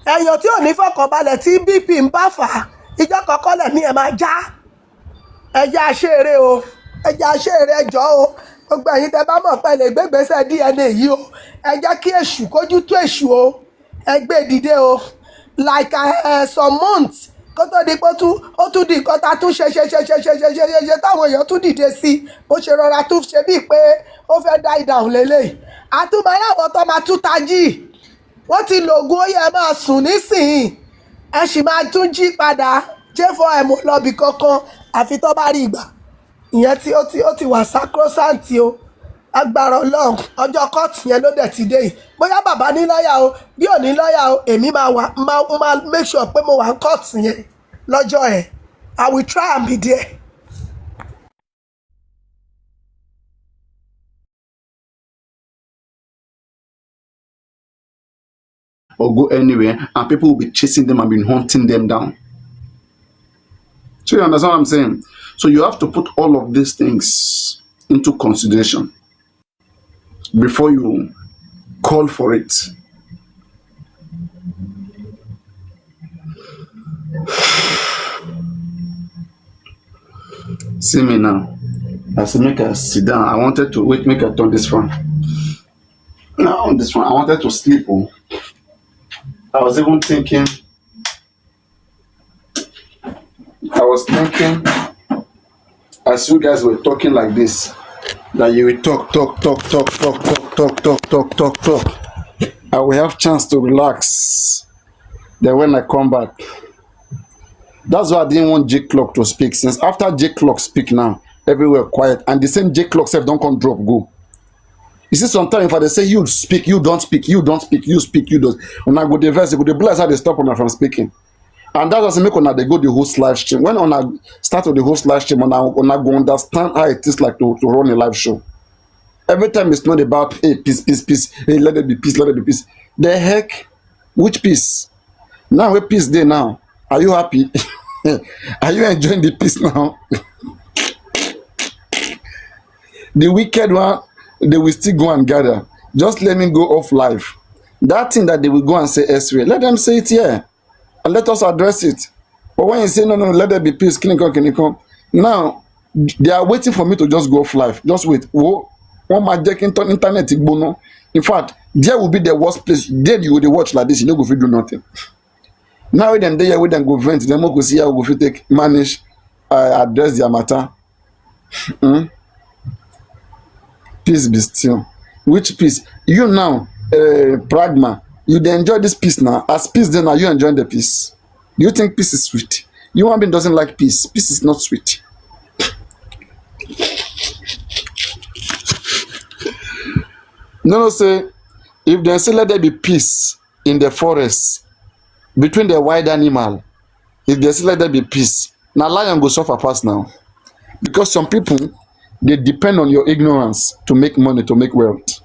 ẹ̀yàn tí ò ní fọkànbalẹ̀ tí bp ń bá fà á ìjọ kọ̀ọ̀kan lẹ̀mí ẹ̀ máa já. ẹjẹ́ aṣèré o, ẹjẹ́ aṣèré ẹjọ́ o, gbogbo ẹ̀yin tẹ́ bá mọ̀ pé lè gbégbèsè DNA yìí o, ẹ jẹ́ kí èṣù kójú tó èṣù o, ẹ gbé dìde o, like some months kó tó di pé ó tún di nǹkan tá a tún ṣe táwọn èèyàn tún dìde sí bó ṣe rọra tún ṣe bíi pé ó fẹ́ dá ìdáhùn lélẹ̀ àtúmọ̀ aláwọ̀ tó máa tún tají wọ́n ti lògùn ó yẹ máa sùn nísìnyí ẹ sì máa tún jí padà j4m lọ́bì kankan àfi tó bá rí ìgbà ìyẹn tí ó ti wà sacrosanct o agbára ọlọ́run ọjọ́ kóòtù yẹn ló dẹ̀ ti dé yìí bóyá bàbá ní lọ́ọ̀yà o bí ò ní lọ́ọ̀yà o èmi máa make sure pé mo wà ní kóòtù yẹn lọ́jọ́ ẹ̀ I will try and be there. Or go anywhere and people will be chasing them and be hunting them down. So you understand what I'm saying? So you have to put all of these things into consideration before you call for it. See me now. I said, make her sit down. I wanted to wait, make her turn this one. Now on this one, I wanted to sleep. Oh. I was thinking, as you guys were talking like this, that you will talk. I will have chance to relax. Then when I come back, that's why I didn't want J Clock to speak. Since after J Clock speak now, everywhere quiet, and the same J Clock self don't come drop go. You see, sometimes if I say you speak, you don't speak, you speak, you don't. When I go the verse, go the bless how they stop me from speaking. And that doesn't make they go the host live stream. When I start with the host live stream, when I go understand how it is like to run a live show. Every time it's not about hey, peace, hey, let it be peace. The heck, which peace? Now where peace day now? Are you happy? Are you enjoying the peace now? The wicked one, they will still go and gather. Just let me go off live. That thing that they will go and say elsewhere, let them say it here. And let us address it. But when you say, no, let there be peace, can you come? Now, they are waiting for me to just go off live. Just wait. Oh, one magic internet. In fact, there will be the worst place. There you will watch like this. You don't go do nothing. Now, then they will then go vent. Then go see how go take manage, address their matter. Peace be still. Which peace? You now, pragma. You dey enjoy this peace now. As peace then now, you enjoying the peace. You think peace is sweet? Human being doesn't like peace. Peace is not sweet. No, say, if they say let there be peace in the forest between the wild animal, if they say let there be peace, now lion go suffer pass now. Because some people, they depend on your ignorance to make money, to make wealth.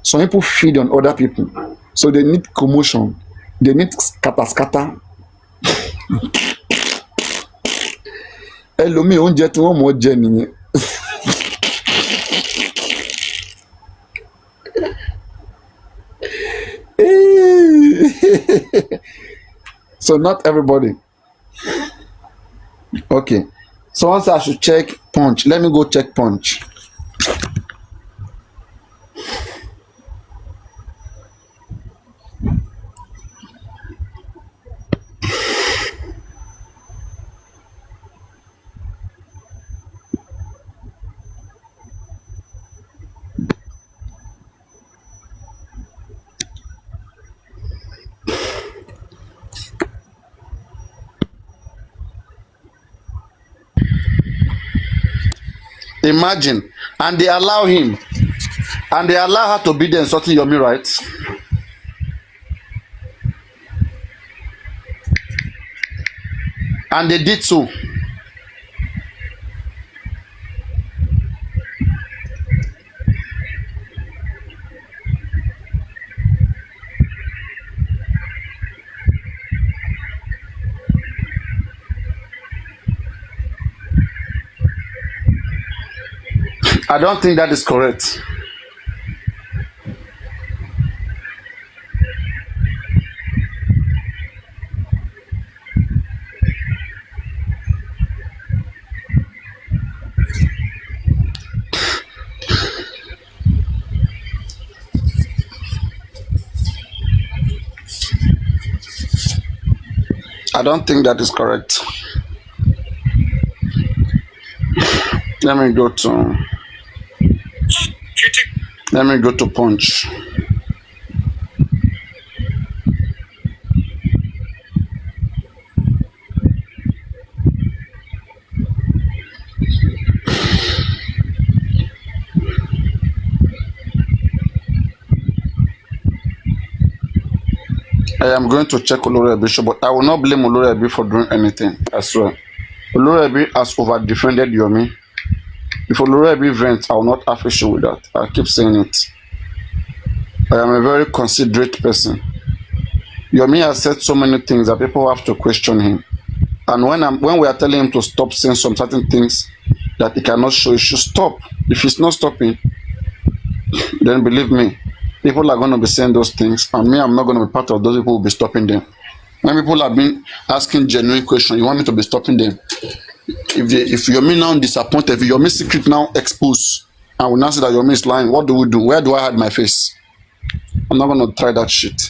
Some people feed on other people. So they need commotion. They need scatter. Ẹlòmíì oúnjẹ tí wọ́n mọ̀ jẹ nìyẹn. So not everybody. Okay. So once I should check punch. Let me go check punch. Imagine, and they allow him, and they allow her to be there insulting Yomi, right? And they did so. I don't think that is correct. I don't think that is correct. Let me go to Punch. I am going to check Olori Ebi, but I will not blame Olori Ebi for doing anything as well. Olori Ebi has over-defended Yomi. If Olori Ebi vents, I will not have issue with that. I keep saying it. I am a very considerate person. Yomi has said so many things that people have to question him. And when we are telling him to stop saying some certain things that he cannot show, he should stop. If he's not stopping, then believe me, people are going to be saying those things, and me, I'm not going to be part of those people who will be stopping them. When people have been asking genuine questions, you want me to be stopping them? If Yomi now disappointed, if Yomi secret now exposed, and we now say that Yomi is lying, what do we do? Where do I hide my face? I'm not going to try that shit.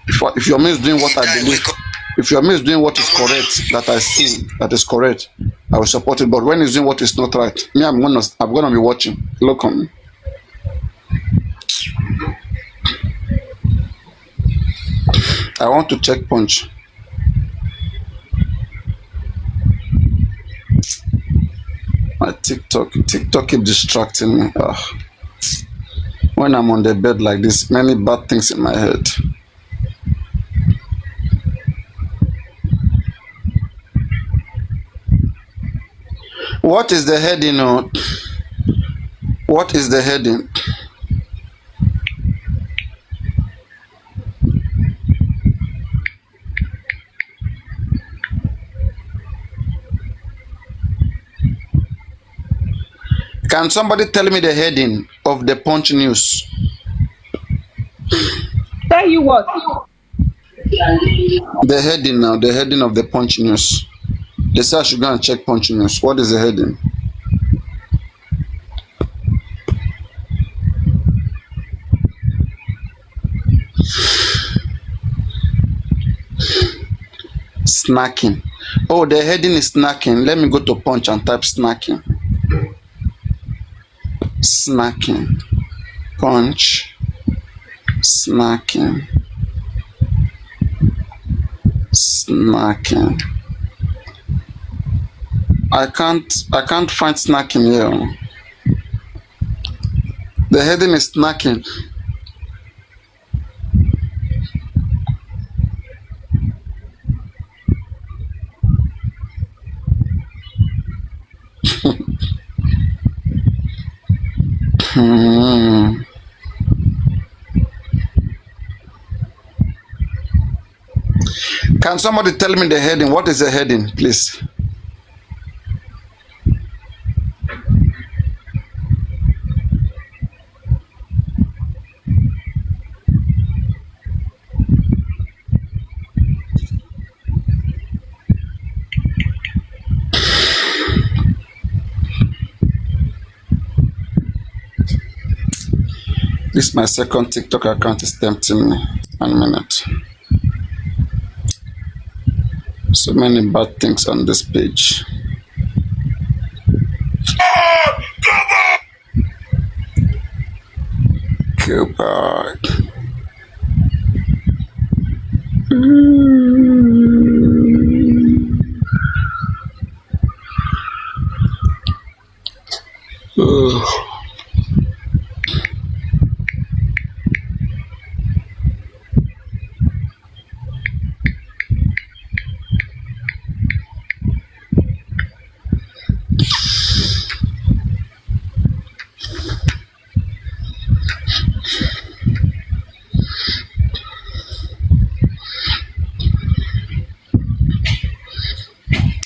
If Yomi is doing what I believe, if Yomi is doing what is correct, that I see that is correct, I will support it. But when he's doing what is not right, me, I'm gonna be watching. Look on me. I want to check Punch. My TikTok keep distracting me. When I'm on the bed like this, many bad things in my head. What is the heading? What is the heading? Can somebody tell me the heading of the Punch News? Tell you what? The heading now, the heading of the Punch News. They say I should go and check Punch News. What is the heading? Snacking. Oh, the heading is snacking. Let me go to Punch and type snacking. Snacking. Punch. Snacking. Snacking. I can't find snacking here. The heading is snacking. Can somebody tell me the heading? What is the heading, please? This my second TikTok account is tempting me. 1 minute. So many bad things on this page. Goodbye.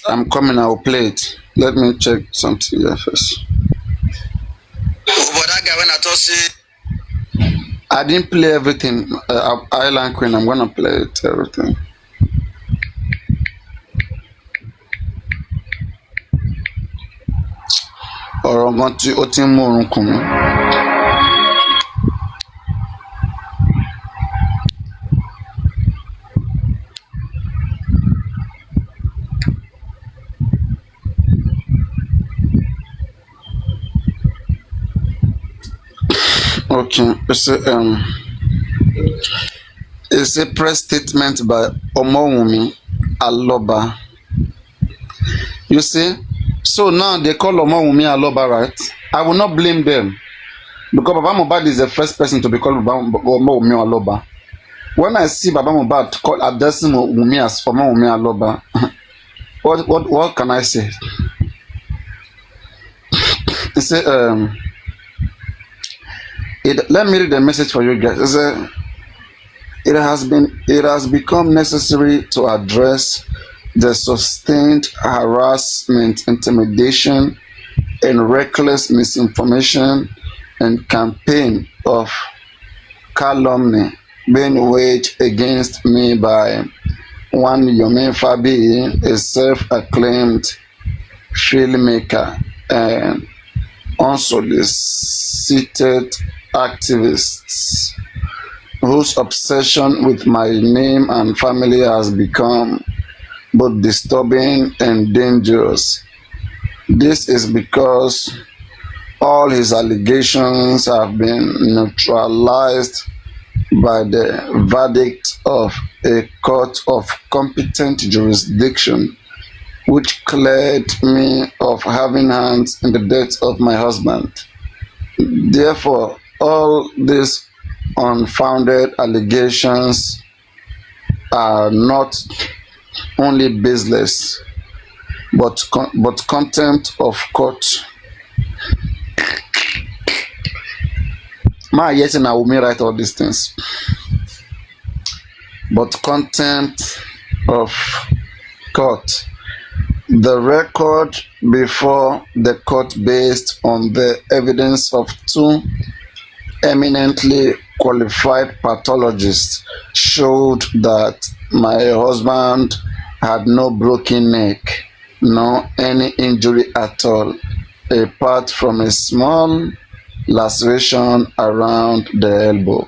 I'm coming, I will play it. Let me check something here first. But that guy, when I told you, I didn't play everything. Island Queen, I'm gonna play it, everything. Or I'm going to open more. It's a press statement by Omo Aloba. You see, so now they call Omo Aloba, right? I will not blame them because Baba Mohbad is the first person to be called Omo Aloba. When I see Baba Mohbad call addressing Wunmi as Omo Aloba, what can I say? He said, let me read the message for you guys. He said, it has become necessary to address the sustained harassment, intimidation, and reckless misinformation and campaign of calumny being waged against me by one Yomi Fabi, a self-acclaimed filmmaker and unsolicited activists whose obsession with my name and family has become both disturbing and dangerous. This is because all his allegations have been neutralized by the verdict of a court of competent jurisdiction, which cleared me of having hands in the death of my husband. Therefore, all these unfounded allegations are not only baseless, but contempt of court. Yes, and I will write all these things. But contempt of court. The record before the court, based on the evidence of two eminently qualified pathologists, showed that my husband had no broken neck, no any injury at all, apart from a small laceration around the elbow.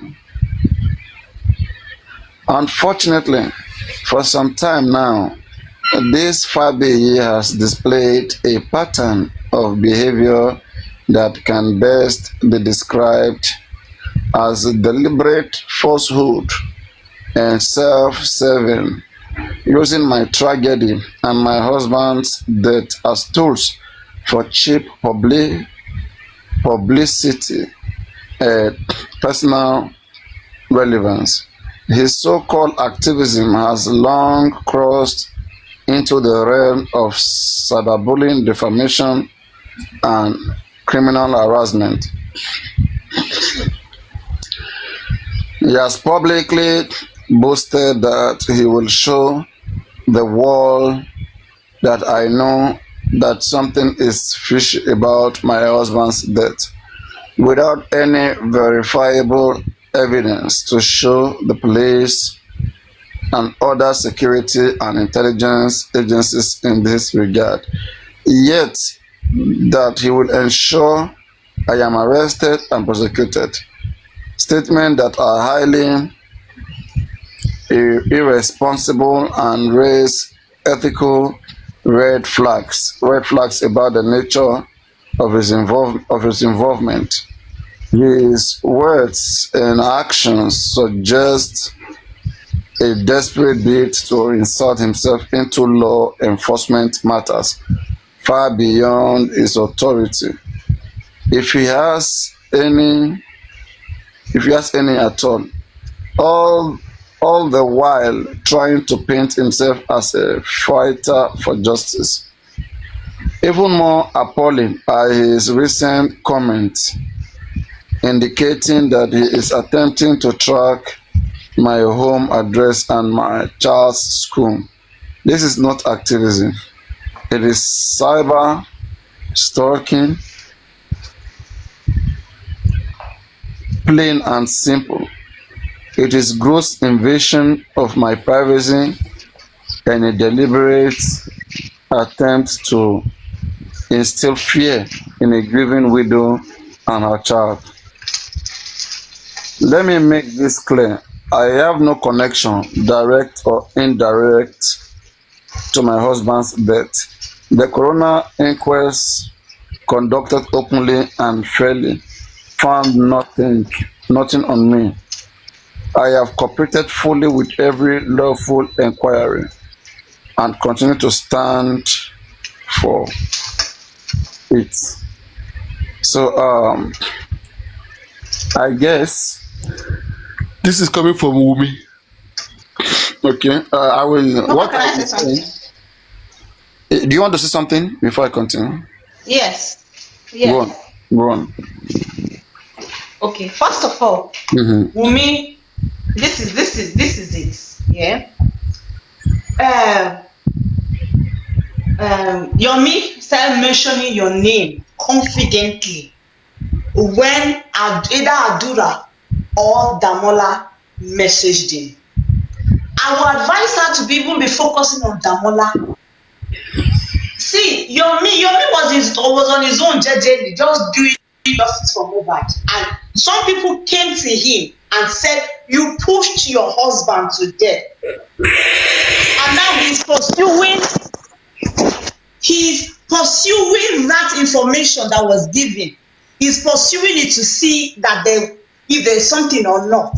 Unfortunately, for some time now, this Fabi has displayed a pattern of behavior that can best be described as deliberate falsehood and self-serving, using my tragedy and my husband's death as tools for cheap publicity and personal relevance. His so-called activism has long crossed into the realm of cyberbullying, defamation, and criminal harassment. He has publicly boasted that he will show the world that I know that something is fishy about my husband's death, without any verifiable evidence to show the police and other security and intelligence agencies in this regard. Yet, that he will ensure I am arrested and prosecuted. Statements that are highly irresponsible and raise ethical red flags about the nature of his involvement. His words and actions suggest a desperate bid to insert himself into law enforcement matters far beyond his authority. If he has any at all the while trying to paint himself as a fighter for justice. Even more appalling are his recent comments indicating that he is attempting to track my home address and my child's school. This is not activism. It is cyber stalking, plain and simple. It is gross invasion of my privacy and a deliberate attempt to instill fear in a grieving widow and her child. Let me make this clear. I have no connection, direct or indirect, to my husband's death. The coroner inquest conducted openly and fairly found nothing nothing on me. I have cooperated fully with every lawful inquiry and continue to stand for it. So I guess this is coming from Wumi. Okay, I will. Papa, What can I I will say say. something? Do you want to say something before I continue? Yes. Go on. Yes. Go on. Okay. First of all, Mm-hmm. Wumi, this is it. Yeah. Uh, Yomi started mentioning your name confidently when either Adura or Damola messaged him. I would advise her to even be focusing on Damola. See, Yomi was on his own jejely, just doing justice for Mohbad. And some people came to him and said, "You pushed your husband to death." And now he's pursuing that information that was given. He's pursuing it to see that if there's something or not.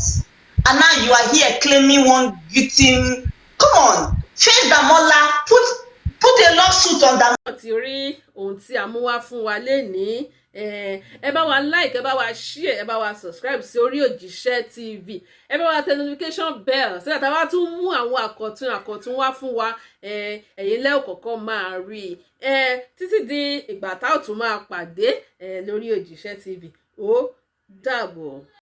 And now you are here claiming one victim. Come on, face Damola, put a lawsuit on Damola. Ti rí ohun tí a mú wá fún wa lénìí, ẹ bá wa like, ẹ bá wa share, ẹ bá wa subscribe sí Orí Òjíṣẹ́ TV, ẹ bá wa tẹ notification bell so that a bá tún mú àwọn àkọ̀tun wá fún wa, ẹ̀yin lẹ́ ò kọ́kọ́ máa rí títí di ìgbà tá ò tún máa pàdé lórí Òjíṣẹ́ TV. Ó dàbọ̀.